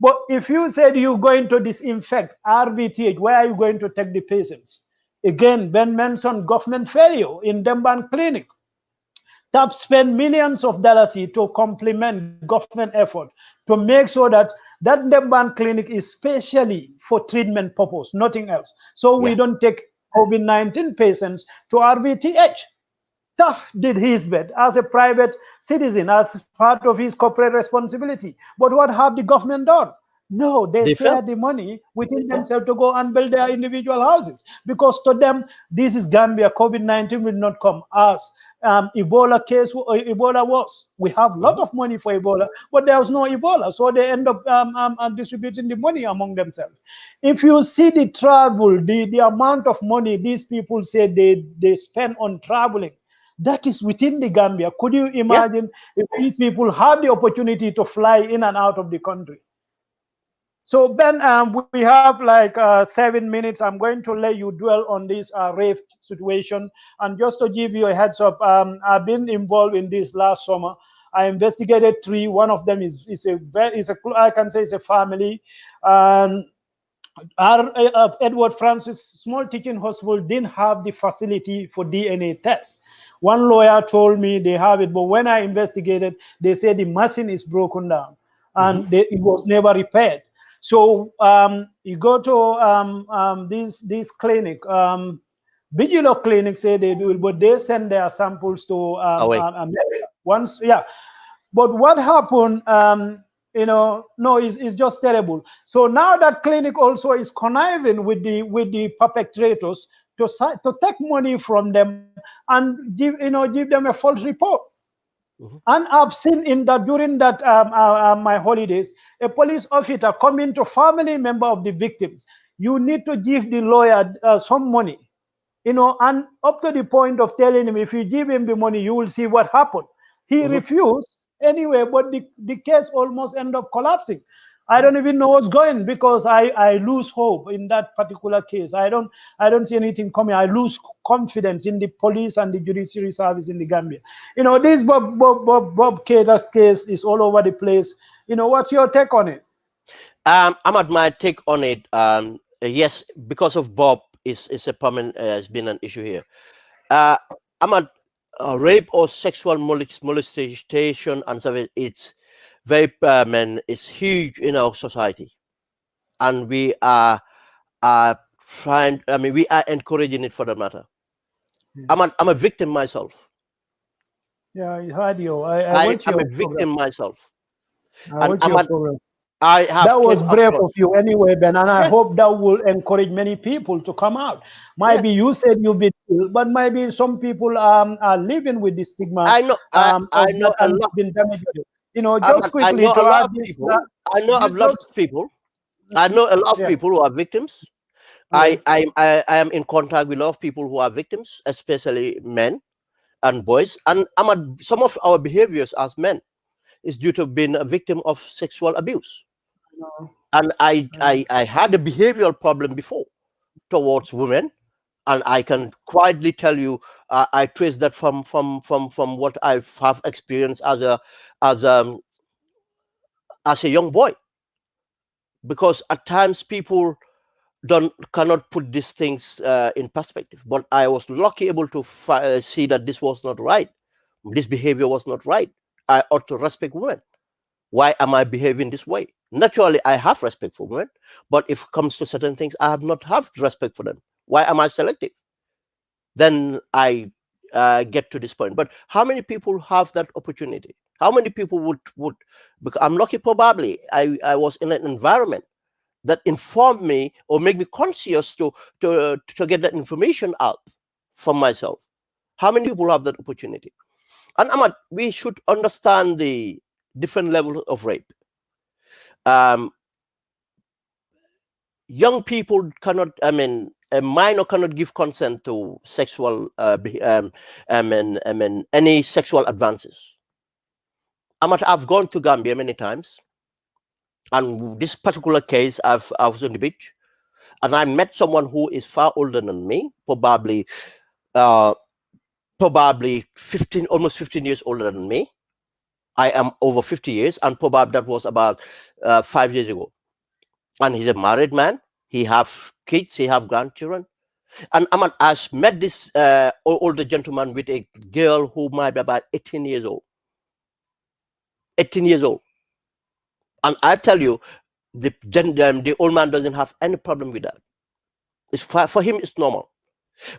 But if you said you're going to disinfect RVTH, where are you going to take the patients? Again, Ben mentioned government failure in Demban Clinic. TAP spent millions of dollars to complement government effort to make sure that that Demban Clinic is specially for treatment purpose, nothing else. So we don't take COVID-19 patients to RVTH. TAF did his bit as a private citizen, as part of his corporate responsibility. But what have the government done? No, they share the money within themselves to go and build their individual houses. Because to them, this is Gambia. COVID-19 will not come as Ebola case or Ebola was. We have a lot of money for Ebola, but there was no Ebola. So they end up distributing the money among themselves. If you see the travel, the amount of money these people say they spend on traveling, that is within the Gambia. Could you imagine if these people have the opportunity to fly in and out of the country? So Ben, we have like 7 minutes. I'm going to let you dwell on this rave situation. And just to give you a heads up, I've been involved in this last summer. I investigated 3. One of them is I can say it's a family. Edward Francis Small Teaching Hospital didn't have the facility for DNA tests. One lawyer told me they have it, but when I investigated, they said the machine is broken down and it was never repaired. So you go to this clinic, Vigilo Clinic say they do it, but they send their samples to America. But what happened? No, it's just terrible. So now that clinic also is conniving with the perpetrators to take money from them and give them a false report. And I've seen in that during that my holidays, a police officer coming to family member of the victims. You need to give the lawyer some money, and up to the point of telling him, if you give him the money, you will see what happened. He refused anyway, but the case almost ended up collapsing. I don't even know what's going, because I lose hope in that particular case. I don't see anything coming. I lose confidence in the police and the judiciary service in the Gambia. This Bob Cater's case is all over the place. What's your take on it? Ahmad, my take on it, yes, because of Bob is a permanent, has been an issue here. Ahmad, rape or sexual molestation and so it's very it's huge in our society, and we are trying. I mean, we are encouraging it for that matter. I'm a victim myself. Yeah, I heard you. I'm a victim myself. I have that was brave of you anyway, Ben, and I hope that will encourage many people to come out. Maybe you said you've been ill, but maybe some people are living with the stigma. I know. I know a lot. Been damaged. Just quickly I know a lot of people. I know a lot of people. I know a lot of people who are victims. I am in contact with a lot of people who are victims, especially men and boys. And some of our behaviors as men is due to being a victim of sexual abuse. And I had a behavioral problem before towards women, and I can quietly tell you I trace that from what I have experienced as a young boy, because at times people cannot put these things in perspective. But I was lucky able to see that this was not right. This behavior was not right. I ought to respect women. Why am I behaving this way? Naturally, I have respect for women, but if it comes to certain things, I have not have respect for them. Why am I selective? Then I get to this point. But how many people have that opportunity? How many people would because I'm lucky, probably. I was in an environment that informed me or make me conscious to get that information out for myself. How many people have that opportunity? And Ahmad, we should understand the different levels of rape. Young people cannot, a minor cannot give consent to sexual, any sexual advances. I've gone to Gambia many times, and this particular case, I was on the beach, and I met someone who is far older than me, probably 15, almost 15 years older than me. I am over 50 years, and probably that was about 5 years ago. And he's a married man. He have kids. He have grandchildren. And I met this older gentleman with a girl who might be about 18 years old. 18 years old. And I tell you, the old man doesn't have any problem with that. For him, it's normal.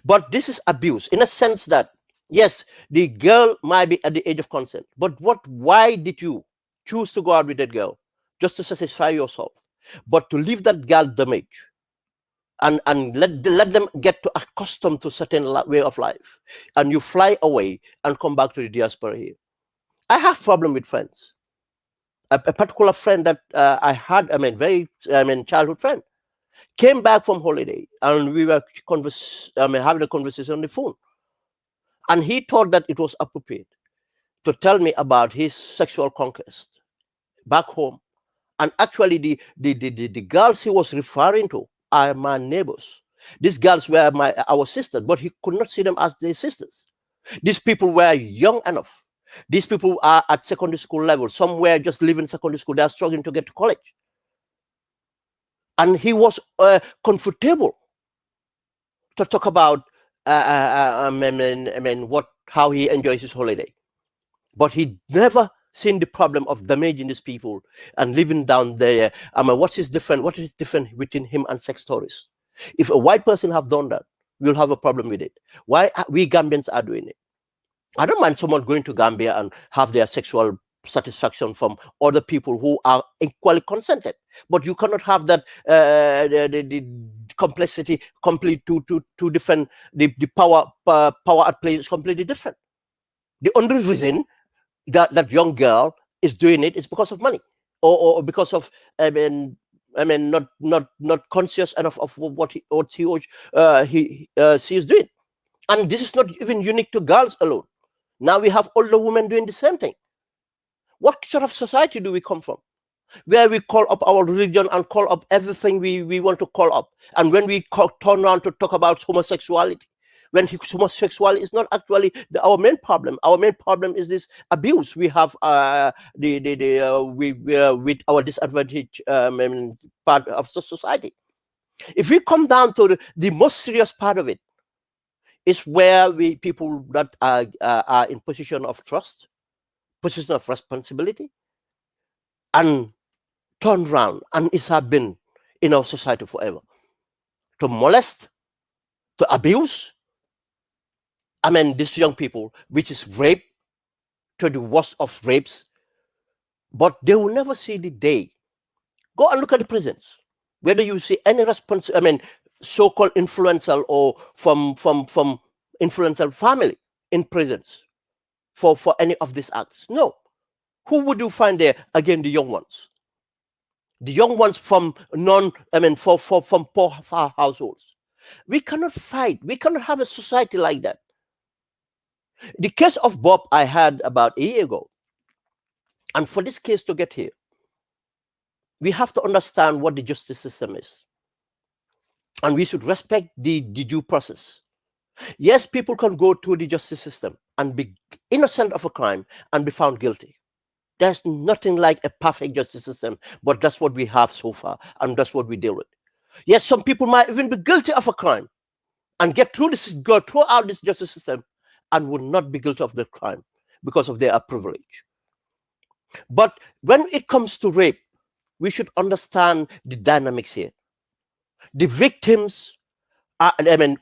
But this is abuse in a sense that, yes, the girl might be at the age of consent. But why did you choose to go out with that girl? Just to satisfy yourself. But to leave that girl damaged and let them get to accustomed to certain way of life. And you fly away and come back to the diaspora here. I have problem with friends. A particular friend that I had, childhood friend, came back from holiday, and we were having a conversation on the phone. And he thought that it was appropriate to tell me about his sexual conquest back home. And actually, the girls he was referring to are my neighbors. These girls were our sisters, but he could not see them as their sisters. These people were young enough. These people are at secondary school level. Some were just leaving secondary school. They are struggling to get to college. And he was comfortable to talk about how he enjoys his holiday. But he never seen the problem of damaging these people and living down there. What is different between him and sex tourists? If a white person have done that, we'll have a problem with it. Why we Gambians are doing it? I don't mind someone going to Gambia and have their sexual satisfaction from other people who are equally consented. But you cannot have that the complexity complete two different. The power at play is completely different. The only reason that young girl is doing it is because of money, or because of not conscious enough of what she is doing. And this is not even unique to girls alone. Now we have older women doing the same thing. What sort of society do we come from, where we call up our religion and call up everything we want to call up? And when we turn around to talk about homosexuality, when homosexuality is not actually our main problem. Our main problem is this abuse we have with our disadvantaged part of society. If we come down to the most serious part of it, is where people that are in position of trust, position of responsibility, and turn around, and it has been in our society forever, to molest, to abuse. These young people, which is rape, to the worst of rapes, but they will never see the day. Go and look at the prisons. Whether you see any response, so-called influential or from influential family in prisons for any of these acts. No. Who would you find there? Again, the young ones. The young ones from from poor households. We cannot fight. We cannot have a society like that. The case of Bob I had about a year ago. And for this case to get here, we have to understand what the justice system is. And we should respect the due process. Yes, people can go to the justice system and be innocent of a crime and be found guilty. There's nothing like a perfect justice system, but that's what we have so far, and that's what we deal with. Yes, some people might even be guilty of a crime and go throughout this justice system and will not be guilty of the crime because of their privilege. But when it comes to rape, we should understand the dynamics here. The victims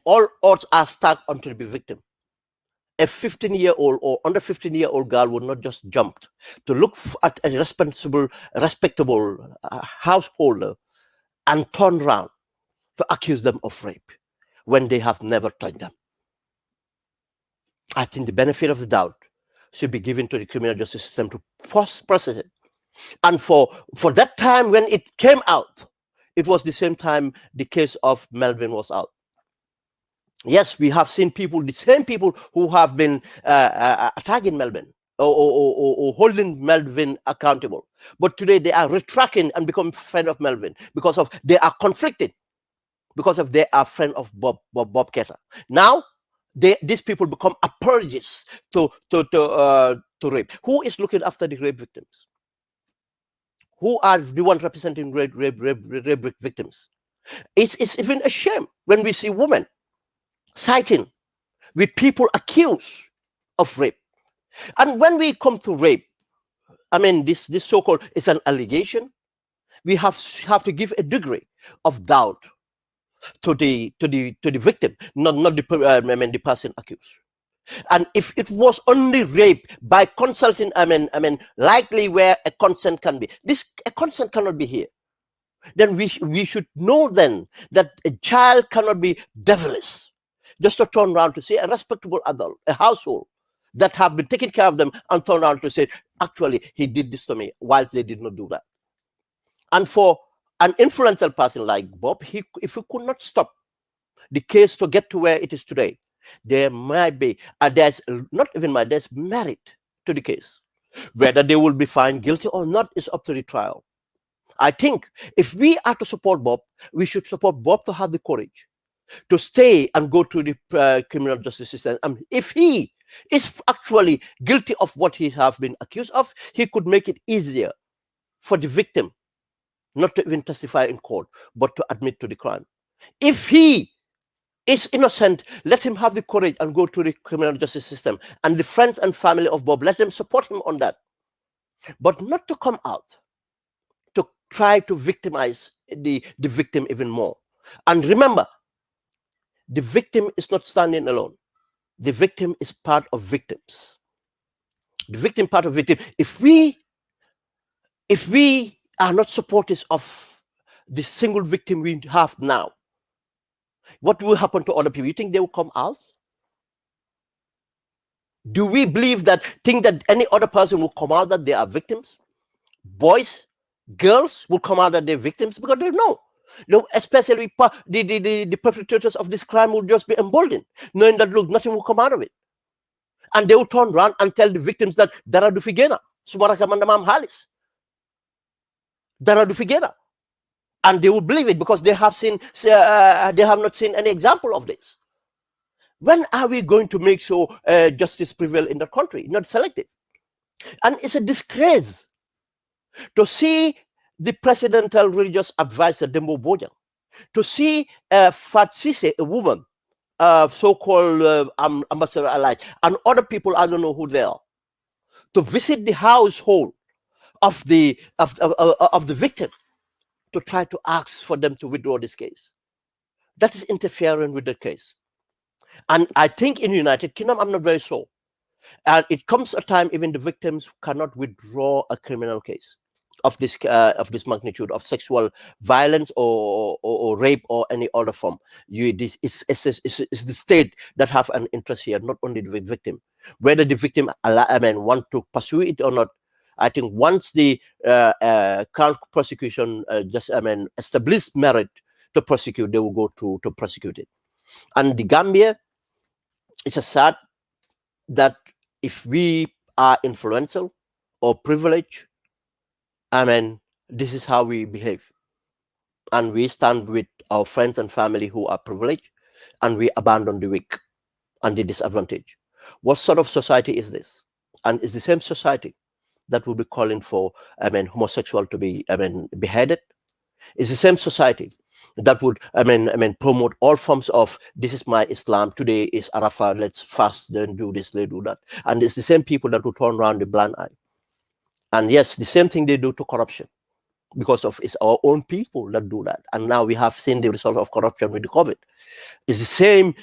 all odds are stacked onto the victim. A 15-year-old or under 15-year-old girl would not just jump to look at a respectable householder and turn around to accuse them of rape when they have never touched them. I think the benefit of the doubt should be given to the criminal justice system to process it. And for that time when it came out, it was the same time the case of Melvin was out. Yes, we have seen the same people who have been attacking Melvin or holding Melvin accountable. But today they are retracting and become friend of Melvin because they are conflicted, because they are friend of Bob Ketter. Now these people become apologists to rape. Who is looking after the rape victims? Who are the ones representing rape victims? It's even a shame when we see women siding with people accused of rape. And when we come to rape, this so-called is an allegation. We have to give a degree of doubt to the victim, not the person accused. And if it was only rape by consulting, likely where a consent can be, a consent cannot be here. Then we should know then that a child cannot be devilish just to turn around to say a respectable adult, a household that have been taking care of them, and turn around to say, actually, he did this to me, whilst they did not do that. And for an influential person like Bob, if he could not stop the case to get to where it is today, there might be, there's merit to the case. Whether they will be found guilty or not is up to the trial. I think if we are to support Bob, we should support Bob to have the courage to stay and go through the criminal justice system. And if he is actually guilty of what he has been accused of, he could make it easier for the victim not to even testify in court, but to admit to the crime. If he is innocent, let him have the courage and go through the criminal justice system. And the friends and family of Bob, let them support him on that. But not to come out to try to victimize the victim even more. And remember, the victim is not standing alone. The victim is part of victims. the victim part of victim. If we are not supporters of the single victim we have now, what will happen to other people? You think they will come out? Do we think that any other person will come out that they are victims? Boys, girls will come out that they're victims because they know. Especially the perpetrators of this crime will just be emboldened, knowing that, look, nothing will come out of it. And they will turn around and tell the victims that Dara du Figena, Sumara Kamanda Mam Halis, Dara du Figena. And they will believe it because they have not seen any example of this. When are we going to make sure justice prevail in the country, not selective? And it's a disgrace to see the presidential religious advisor, Dembo Bojang, to see Fat Sise, a woman, so-called Ambassador Allied, and other people, I don't know who they are, to visit the household of the victim to try to ask for them to withdraw this case. That is interfering with the case. And I think in United Kingdom, I'm not very sure. And it comes a time even the victims cannot withdraw a criminal case of this magnitude of sexual violence or rape or any other form. It's the state that have an interest here, not only the victim. Whether the victim want to pursue it or not, I think once the crown prosecution establish merit to prosecute, they will go to prosecute it. And the Gambia, it's a sad that if we are influential or privileged, this is how we behave. And we stand with our friends and family who are privileged, and we abandon the weak and the disadvantaged. What sort of society is this? And it's the same society that will be calling for, homosexual to be, beheaded. It's the same society that would, promote all forms of, this is my Islam, today is Arafah, let's fast, then do this, they do that. And it's the same people that will turn around the blind eye. And yes, the same thing they do to corruption, because it's our own people that do that. And now we have seen the result of corruption with the COVID. It's the same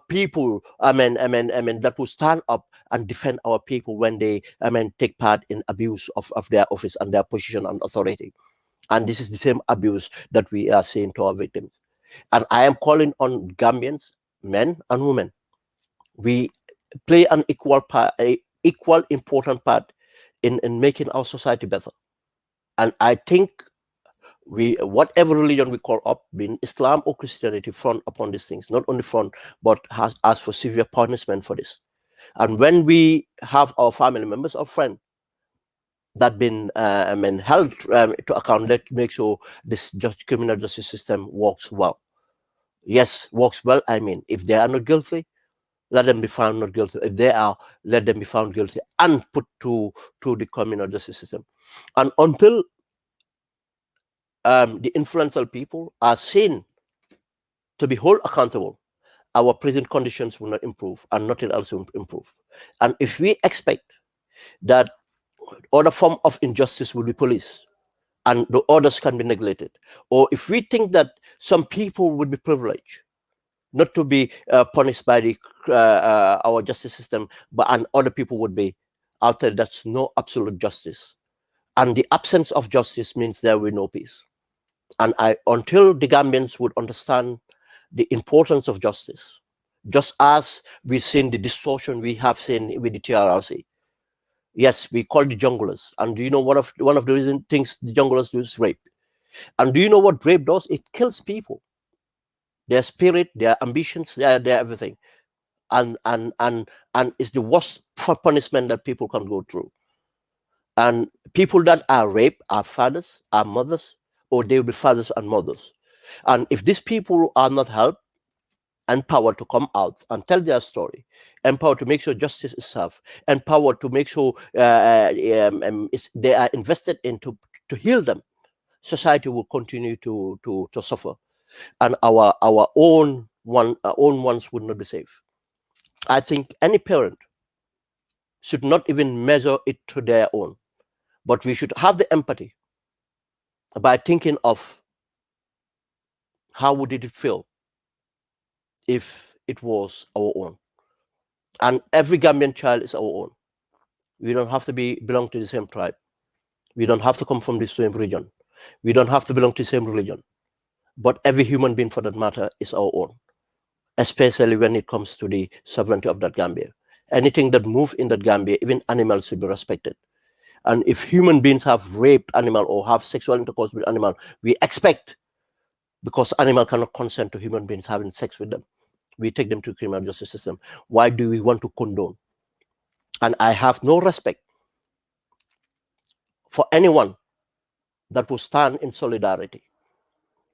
people, that will stand up and defend our people when they, take part in abuse of their office and their position and authority. And this is the same abuse that we are seeing to our victims. And I am calling on Gambians, men and women. We play an equal important part in making our society better. And I think whatever religion we call up, being Islam or Christianity, front upon these things, not only front, but has asked for severe punishment for this. And when we have our family members or friends that been held to account, let's make sure this criminal justice system works well. Yes, works well. If they are not guilty, let them be found not guilty. If they are, let them be found guilty and put to the criminal justice system. And until the influential people are seen to be held accountable, our present conditions will not improve and nothing else will improve. And if we expect that other form of injustice will be police and the others can be neglected, or if we think that some people would be privileged not to be punished by our justice system, and other people would be out there, that's no absolute justice. And the absence of justice means there will be no peace. And until the Gambians would understand the importance of justice, just as we've seen the distortion we have seen with the TRRC. Yes, we call the junglers. And do you know one of the things the junglers do is rape? And do you know what rape does? It kills people. Their spirit, their ambitions, their everything. And it's the worst punishment that people can go through. And people that are raped are fathers, are mothers, or they will be fathers and mothers. And if these people are not helped, empowered to come out and tell their story, empowered to make sure justice is served, empowered to make sure they are invested into to heal them, society will continue to suffer, and our own ones would not be safe. I think any parent should not even measure it to their own, but we should have the empathy by thinking of how would it feel if it was our own. And every Gambian child is our own. We don't have to belong to the same tribe. We don't have to come from the same region. We don't have to belong to the same religion. But every human being, for that matter, is our own, especially when it comes to the sovereignty of that Gambia. Anything that moves in that Gambia, even animals, should be respected. And if human beings have raped animal or have sexual intercourse with animal, we expect, because animal cannot consent to human beings having sex with them, we take them to the criminal justice system. Why do we want to condone? And I have no respect for anyone that will stand in solidarity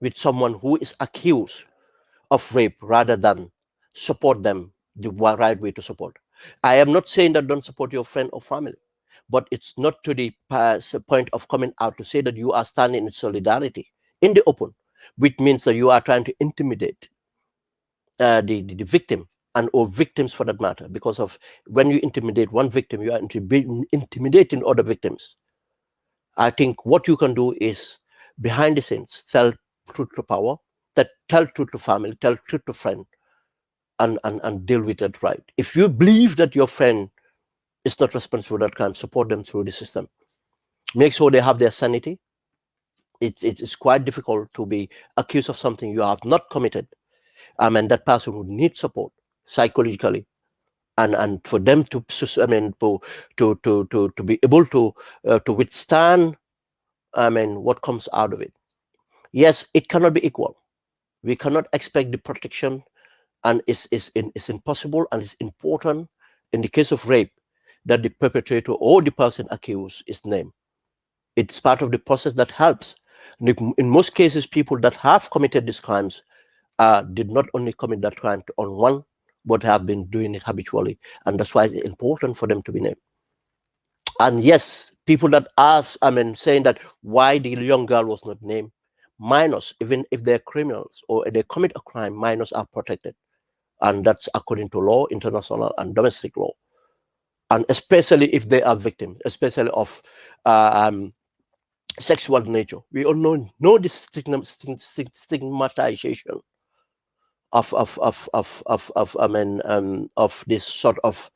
with someone who is accused of rape rather than support them the right way to support. I am not saying that don't support your friend or family, but it's not to the point of coming out to say that you are standing in solidarity in the open, which means that you are trying to intimidate the victim and or victims for that matter, because of when you intimidate one victim, you are intimidating other victims. I think what you can do is behind the scenes, tell truth to power, tell truth to family, tell truth to friend, and deal with that right. If you believe that your friend is not responsible for that crime, support them through the system. Make sure they have their sanity. It's quite difficult to be accused of something you have not committed. And that person would need support psychologically, and for them to be able to withstand what comes out of it. Yes, it cannot be equal. We cannot expect the protection, and it's impossible, and it's important in the case of rape that the perpetrator or the person accused is named. It's part of the process that helps. In most cases, people that have committed these crimes did not only commit that crime on one, but have been doing it habitually. And that's why it's important for them to be named. And yes, people that ask, saying that why the young girl was not named, minors, even if they're criminals or they commit a crime, minors are protected. And that's according to law, international and domestic law. And especially if they are victims, especially of sexual nature. We all know this stigmatization of this sort of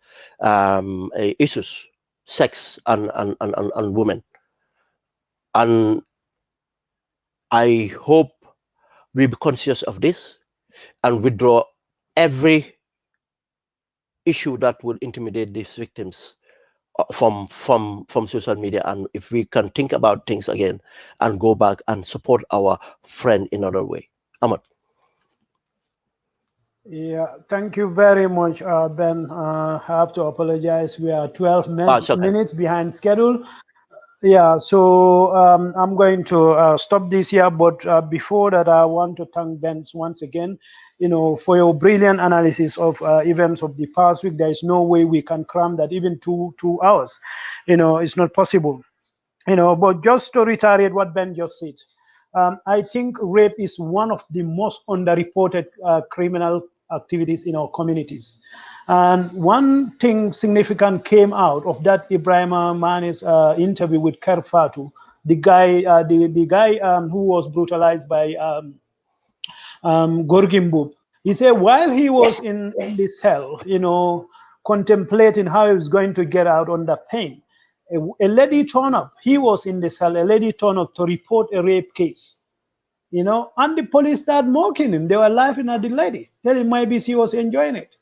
issues, sex and women. And I hope we be conscious of this and withdraw every issue that will intimidate these victims from social media. And if we can think about things again and go back and support our friend in another way. Ahmed. Yeah, thank you very much, Ben. I have to apologize. We are 12 minutes behind schedule. Yeah, so I'm going to stop this here. But before that, I want to thank Ben once again, for your brilliant analysis of events of the past week. There is no way we can cram that even two hours. It's not possible. But just to reiterate what Ben just said, I think rape is one of the most underreported criminal activities in our communities. And one thing significant came out of that Ibrahima Mane's interview with Kerfatu, the guy who was brutalized by Gorgimbub. He said while he was in the cell, contemplating how he was going to get out under pain, a lady turned up. He was in the cell. A lady turned up to report a rape case. And the police started mocking him. They were laughing at the lady, telling maybe she was enjoying it.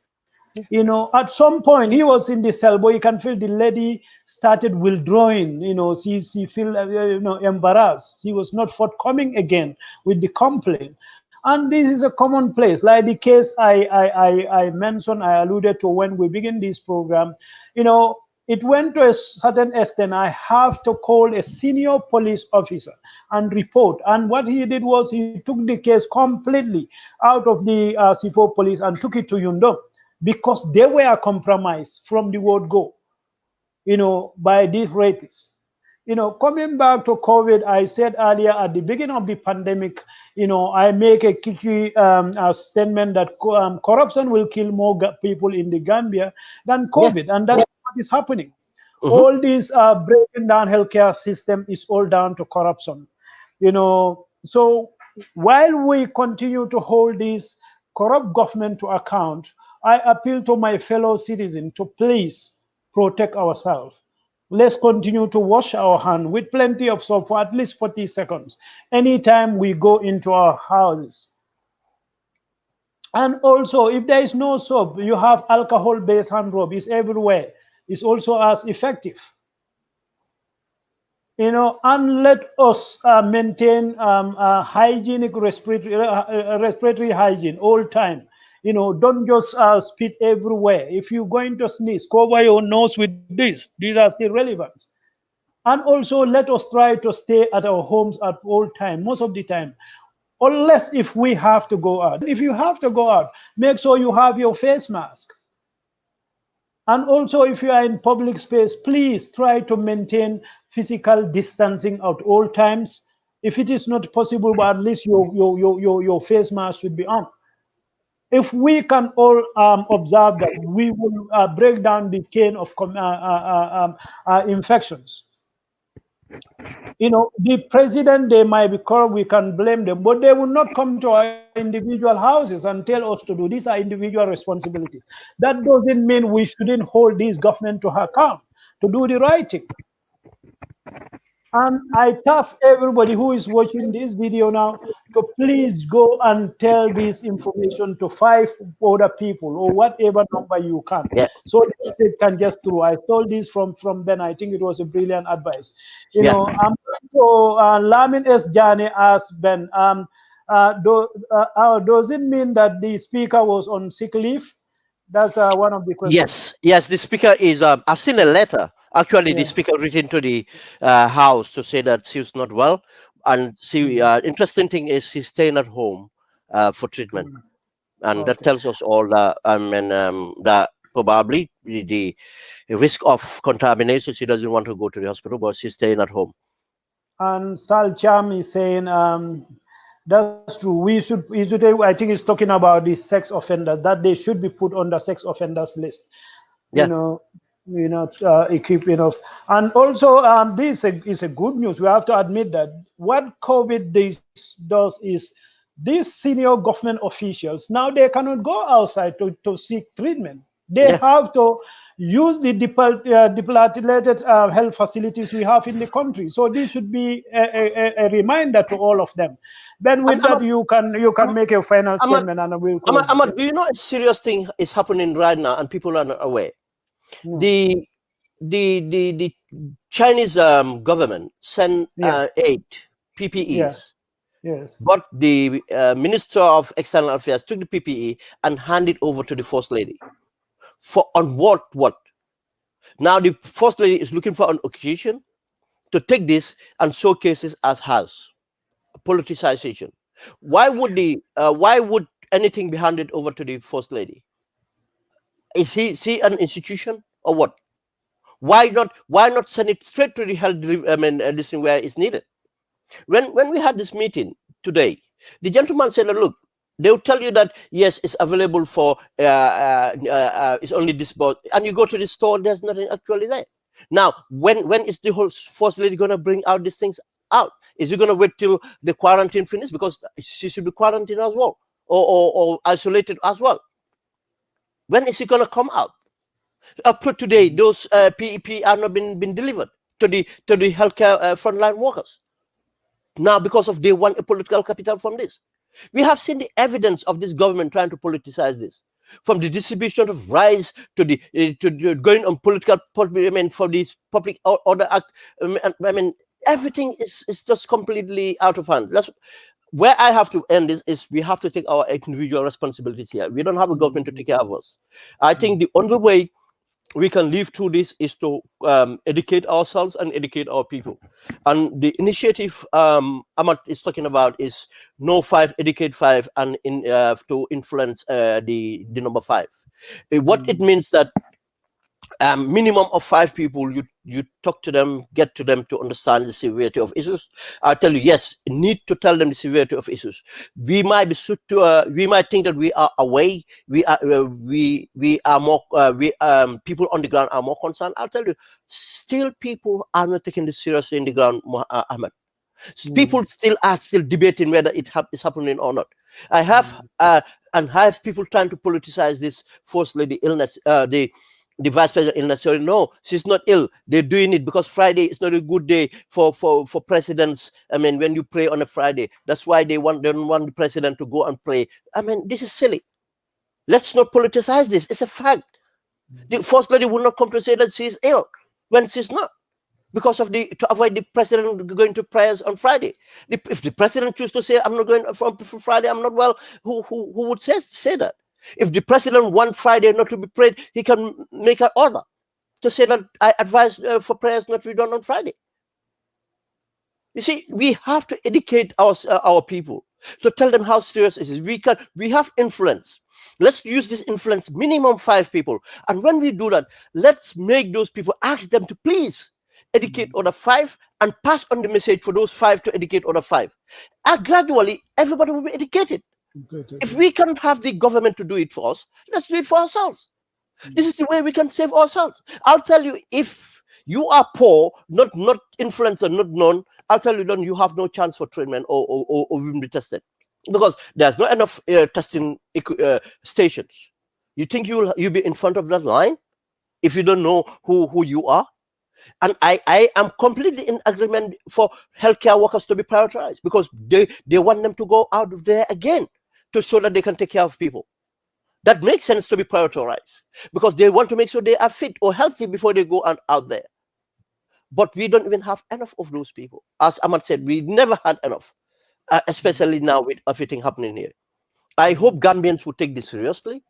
At some point he was in the cell, but you can feel the lady started withdrawing. She feel embarrassed. She was not forthcoming again with the complaint. And this is a commonplace, like the case I mentioned, I alluded to when we begin this program. It went to a certain extent. I have to call a senior police officer and report. And what he did was he took the case completely out of the C4 police and took it to Yundum, because they were compromised from the word go, by these rapists. Coming back to COVID, I said earlier at the beginning of the pandemic, I make a kitschy statement that corruption will kill more people in the Gambia than COVID. Yeah. And that's what is happening. All this breaking down healthcare system is all down to corruption. So while we continue to hold this corrupt government to account, I appeal to my fellow citizens to please protect ourselves. Let's continue to wash our hand with plenty of soap for at least 40 seconds anytime we go into our houses. And also, if there is no soap, you have alcohol-based hand rub. It's everywhere. It's also as effective. And let us maintain hygienic respiratory hygiene all time. Don't just spit everywhere. If you're going to sneeze, cover your nose with this. These are still relevant. And also, let us try to stay at our homes at all time, most of the time, unless if we have to go out. If you have to go out, make sure you have your face mask. And also, if you are in public space, please try to maintain physical distancing at all times. If it is not possible, but at least your face mask should be on. If we can all observe that, we will break down the chain of infections. The president, they might be corrupt, we can blame them, but they will not come to our individual houses and tell us to do. These are individual responsibilities. That doesn't mean we shouldn't hold this government to account to do the right thing. And I task everybody who is watching this video now to please go and tell this information to 5 other people or whatever number you can. Yeah. So it can just through. I stole this from Ben. I think it was a brilliant advice. So Lamin S. Jani asked Ben, does it mean that the speaker was on sick leave? That's one of the questions. Yes, the speaker is, I've seen a letter. Actually, the speaker written to the House to say that she was not well. And interesting thing is she's staying at home for treatment. And that tells us all that, that probably the risk of contamination, she doesn't want to go to the hospital, but she's staying at home. And Sal Cham is saying, that's true. We should, I think he's talking about the sex offenders, that they should be put on the sex offenders list. Equipped enough. And also, this is a good news. We have to admit that what COVID does is these senior government officials, now they cannot go outside to seek treatment. They have to use the depopulated health facilities we have in the country. So this should be a reminder to all of them. Then with that, you can make a final statement, and we'll close. Ahmed, do you know a serious thing is happening right now, and people are not aware? The Chinese government sent 8 PPEs. Yes. But the Minister of External Affairs took the PPE and handed over to the First Lady. On what? Now the First Lady is looking for an occasion to take this and showcase this as has politicization. Why would anything be handed over to the First Lady? Is he an institution or what? Why not send it straight to the health this where it's needed? When we had this meeting today, the gentleman said, look, they'll tell you that yes, it's available for it's only this box, and you go to the store, there's nothing actually there. Now, when is the whole First Lady gonna bring out these things out? Is he gonna wait till the quarantine finishes? Because she should be quarantined as well, or isolated as well. When is it gonna come out? Up to today, those PEP are not been delivered to the healthcare frontline workers. Now, because of they want a political capital from this. We have seen the evidence of this government trying to politicize this, from the distribution of rice to the to going on political, for this public order act. Everything is just completely out of hand. That's where I have to end is we have to take our individual responsibilities here. We don't have a government to take care of us. I think the only way we can live through this is to educate ourselves and educate our people. And the initiative Ahmad is talking about is Know 5, Educate 5, and to influence the number 5. What it means that minimum of 5 people, you talk to them, get to them to understand the severity of issues. I tell you, yes, need to tell them the severity of issues. We might be we might think that we are away. We are more people on the ground are more concerned. I'll tell you, still people are not taking this seriously in the ground, Ahmed. People still are debating whether it is happening or not. I have people trying to politicize this First Lady illness, the The vice president illness. So no, she's not ill. They're doing it because Friday is not a good day for presidents. I mean, when you pray on a Friday, that's why they don't want the president to go and pray. I mean, this is silly. Let's not politicize this. It's a fact. The first lady will not come to say that she's ill when she's not, because of to avoid the president going to prayers on Friday. If the president chooses to say, I'm not going for Friday, I'm not well, who would say that? If the president wants Friday not to be prayed, he can make an order to say that I advise for prayers not to be done on Friday. You see, we have to educate our people to tell them how serious it is. We have influence. Let's use this influence, minimum 5 people. And when we do that, let's make those people, ask them to please educate other 5 and pass on the message for those 5 to educate other 5. And gradually, everybody will be educated. If we can't have the government to do it for us, let's do it for ourselves. This is the way we can save ourselves. I'll tell you, if you are poor, not influenced or not known, I'll tell you, then you have no chance for treatment or even be tested, because there's not enough testing stations. You think you'll be in front of that line if you don't know who you are? And I am completely in agreement for healthcare workers to be prioritized, because they want them to go out there again so that they can take care of people. That makes sense to be prioritized, because they want to make sure they are fit or healthy before they go out there. But we don't even have enough of those people. As Ahmad said, we never had enough, especially now with everything happening here. I hope Gambians will take this seriously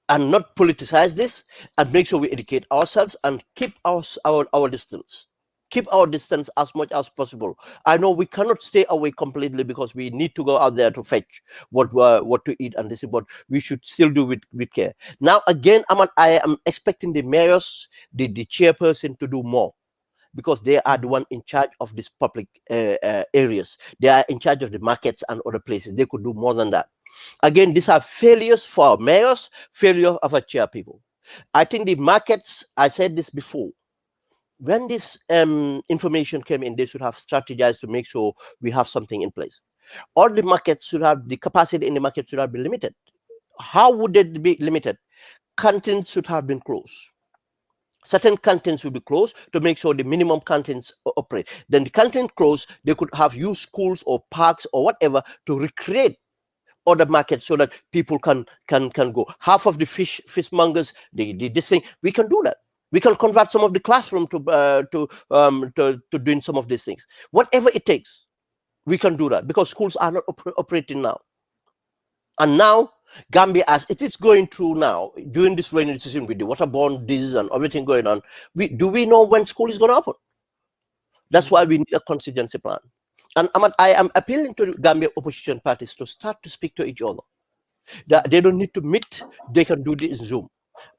and not politicize this, and make sure we educate ourselves and keep our distance. Keep our distance as much as possible. I know we cannot stay away completely, because we need to go out there to fetch what to eat and this, but we should still do with care. Now, again, Ahmad, I am expecting the mayors, the chairperson to do more, because they are the one in charge of these public areas. They are in charge of the markets and other places. They could do more than that. Again, these are failures for our mayors, failure of our chair people. I think the markets, I said this before, when this information came in, they should have strategized to make sure we have something in place. All the markets should have, the capacity in the market should have been limited. How would it be limited? Canteens should have been closed. Certain canteens will be closed to make sure the minimum canteens operate. Then the canteen closed, they could have used schools or parks or whatever to recreate other markets so that people can go. Half of the fishmongers, this thing, we can do that. We can convert some of the classroom to doing some of these things. Whatever it takes, we can do that, because schools are not operating now. And now, Gambia, as it is going through now, during this rainy season with the waterborne disease and everything going on, do we know when school is going to open? That's why we need a contingency plan. And Ahmad, I am appealing to the Gambia opposition parties to start to speak to each other. They don't need to meet, they can do this in Zoom.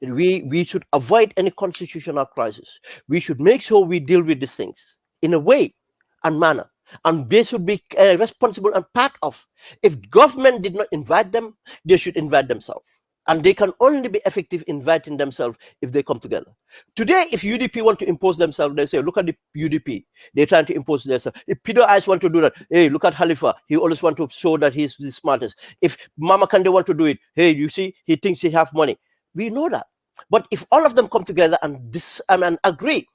We should avoid any constitutional crisis. We should make sure we deal with these things in a way and manner. And they should be responsible and part of. If government did not invite them, they should invite themselves. And they can only be effective inviting themselves if they come together. Today, if UDP want to impose themselves, they say, look at the UDP. They're trying to impose themselves. If Peter Ice want to do that, hey, look at Khalifa. He always want to show that he's the smartest. If Mama Kande want to do it, hey, you see, he thinks he have money. We know that. But if all of them come together and agree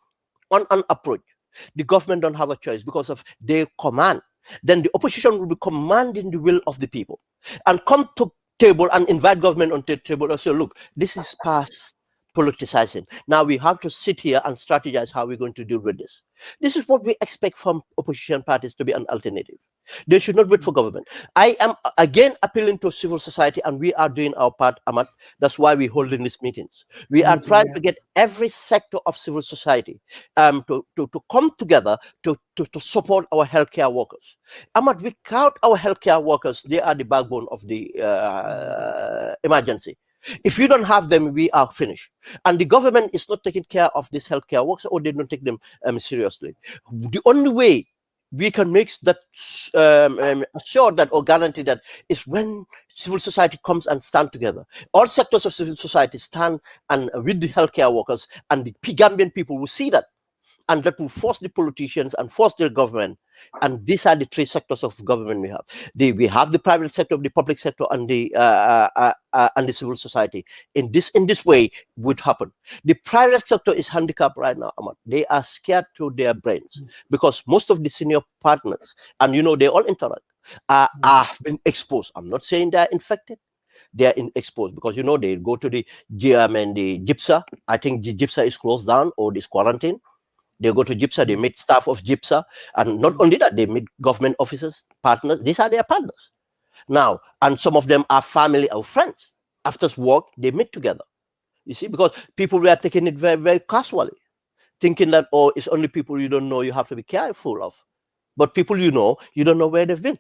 on an approach, the government don't have a choice because of their command. Then the opposition will be commanding the will of the people and come to table and invite government on the table and say, look, this is past politicizing. Now we have to sit here and strategize how we're going to deal with this. This is what we expect from opposition parties to be an alternative. They should not wait for government. I am again appealing to civil society, and we are doing our part, Ahmad. That's why we're holding these meetings. We are trying to get every sector of civil society to come together to support our healthcare workers. Ahmad, without our healthcare workers, they are the backbone of the emergency. If you don't have them, we are finished. And the government is not taking care of these healthcare workers, or they don't take them seriously. The only way we can make that assure that or guarantee that is when civil society comes and stand together. All sectors of civil society stand and with the healthcare workers, and the Gambian people will see that and that will force the politicians and force the government. And these are the three sectors of government we have. We have the private sector, the public sector, and the civil society. In this way would happen. The private sector is handicapped right now, Ahmad. They are scared to their brains because most of the senior partners, and they all interact, have been exposed. I'm not saying they are infected. They are exposed because they go to the GIPSA. I think the GIPSA is closed down or is quarantined. They go to GIPSA, they meet staff of GIPSA, and not only that, they meet government officers, partners. These are their partners. Now, and some of them are family or friends. After work, they meet together. You see, because people were taking it very, very casually, thinking that, it's only people you don't know you have to be careful of. But people you don't know where they've been.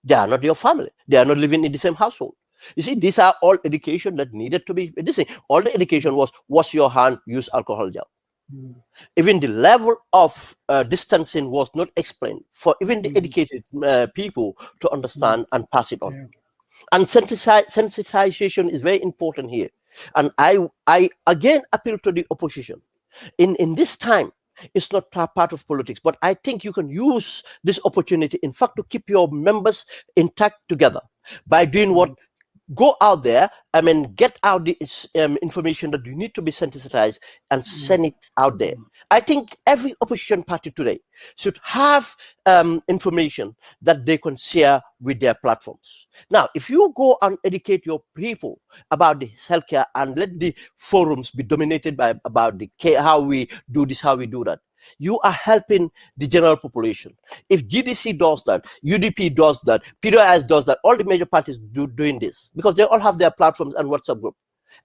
They are not your family. They are not living in the same household. You see, these are all education that needed to be listening. All the education was wash your hand, use alcohol gel. Even the level of distancing was not explained for even the educated people to understand and pass it on. And sensitization is very important here. And I again appeal to the opposition. In this time, it's not part of politics, but I think you can use this opportunity, in fact, to keep your members intact together by doing what? Go out there, get out the information that you need to be sensitized and send it out there. I think every opposition party today should have information that they can share with their platforms. Now, if you go and educate your people about the healthcare and let the forums be dominated by about the care, how we do this, how we do that, you are helping the general population. If GDC does that, UDP does that, PDIS does that, all the major parties doing this because they all have their platforms and WhatsApp group.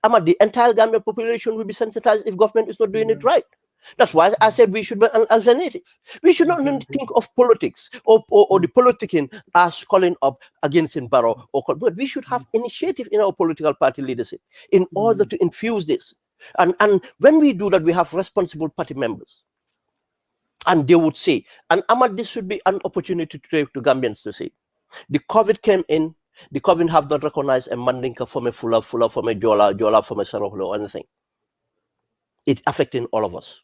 The entire Gambian population will be sensitized if government is not doing it right. That's why I said we should be an alternative. We should not only think of politics or the politicking as calling up against in Barrow, but we should have initiative in our political party leadership in order to infuse this. And when we do that, we have responsible party members. And they would say, and Ahmad, this should be an opportunity to Gambians to say, the COVID came in, the COVID have not recognized a Mandinka from a Fula from a Jola from a Sarohlo or anything. It's affecting all of us.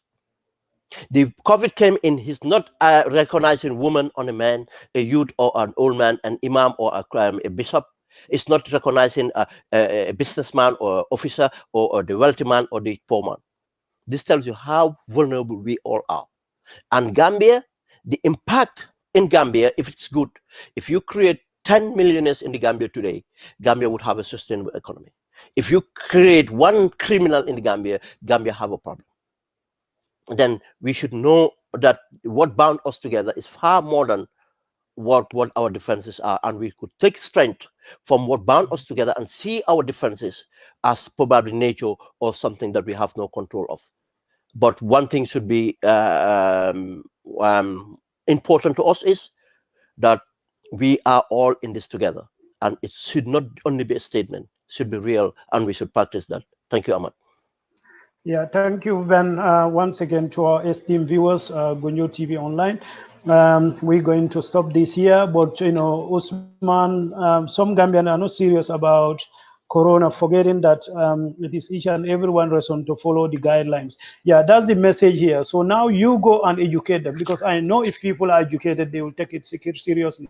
The COVID came in, he's not recognizing woman on a man, a youth or an old man, an imam or a bishop. It's not recognizing a businessman or officer or the wealthy man or the poor man. This tells you how vulnerable we all are. And Gambia, the impact in Gambia, if it's good, if you create 10 millionaires in the Gambia today, Gambia would have a sustainable economy. If you create one criminal in the Gambia, Gambia have a problem. Then we should know that what bound us together is far more than what our differences are. And we could take strength from what bound us together and see our differences as probably nature or something that we have no control of. But one thing should be important to us is that we are all in this together. And it should not only be a statement, it should be real, and we should practice that. Thank you, Ahmad. Yeah, thank you, Ben, once again to our esteemed viewers, Gunyo TV Online. We're going to stop this here, but, Usman, some Gambians are not serious about Corona, forgetting that it is each and everyone reason to follow the guidelines. Yeah, that's the message here. So now you go and educate them, because I know if people are educated, they will take it seriously.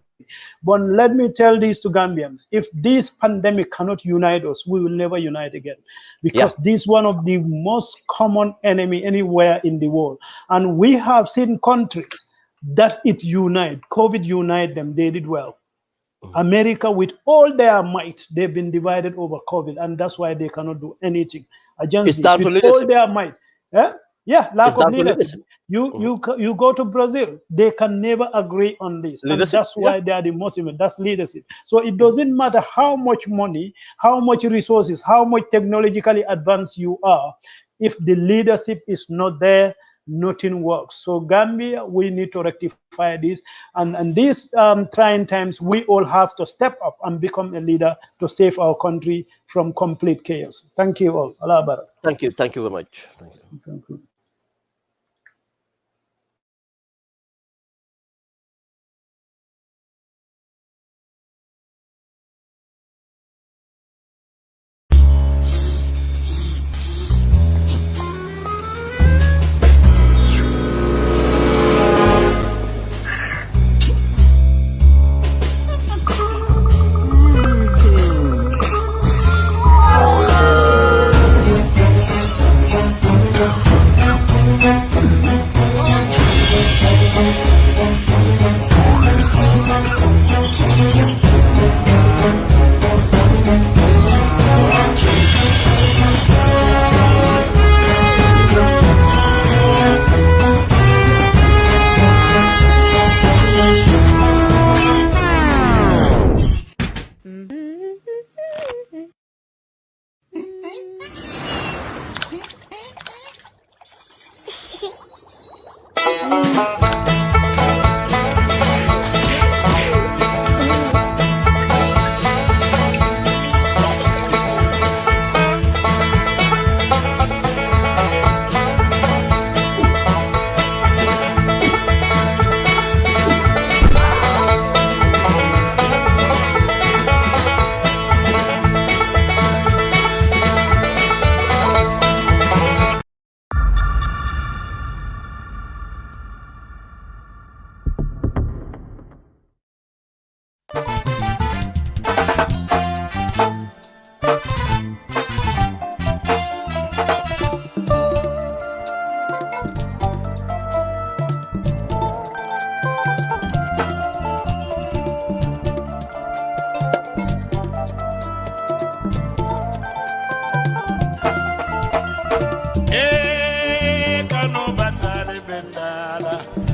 But let me tell this to Gambians: if this pandemic cannot unite us, we will never unite again, because this is one of the most common enemy anywhere in the world. And we have seen countries that it unite, COVID unite them, they did well. America, with all their might, they've been divided over COVID, and that's why they cannot do anything against this. With all their might, lack of leadership. You go to Brazil, they can never agree on this, and that's why they are the most important. That's leadership. So it doesn't matter how much money, how much resources, how much technologically advanced you are, if the leadership is not there, nothing works. So Gambia, we need to rectify this, and these trying times, we all have to step up and become a leader to save our country from complete chaos. Thank you all. Allah Barak. Thank you very much. Thank you. nala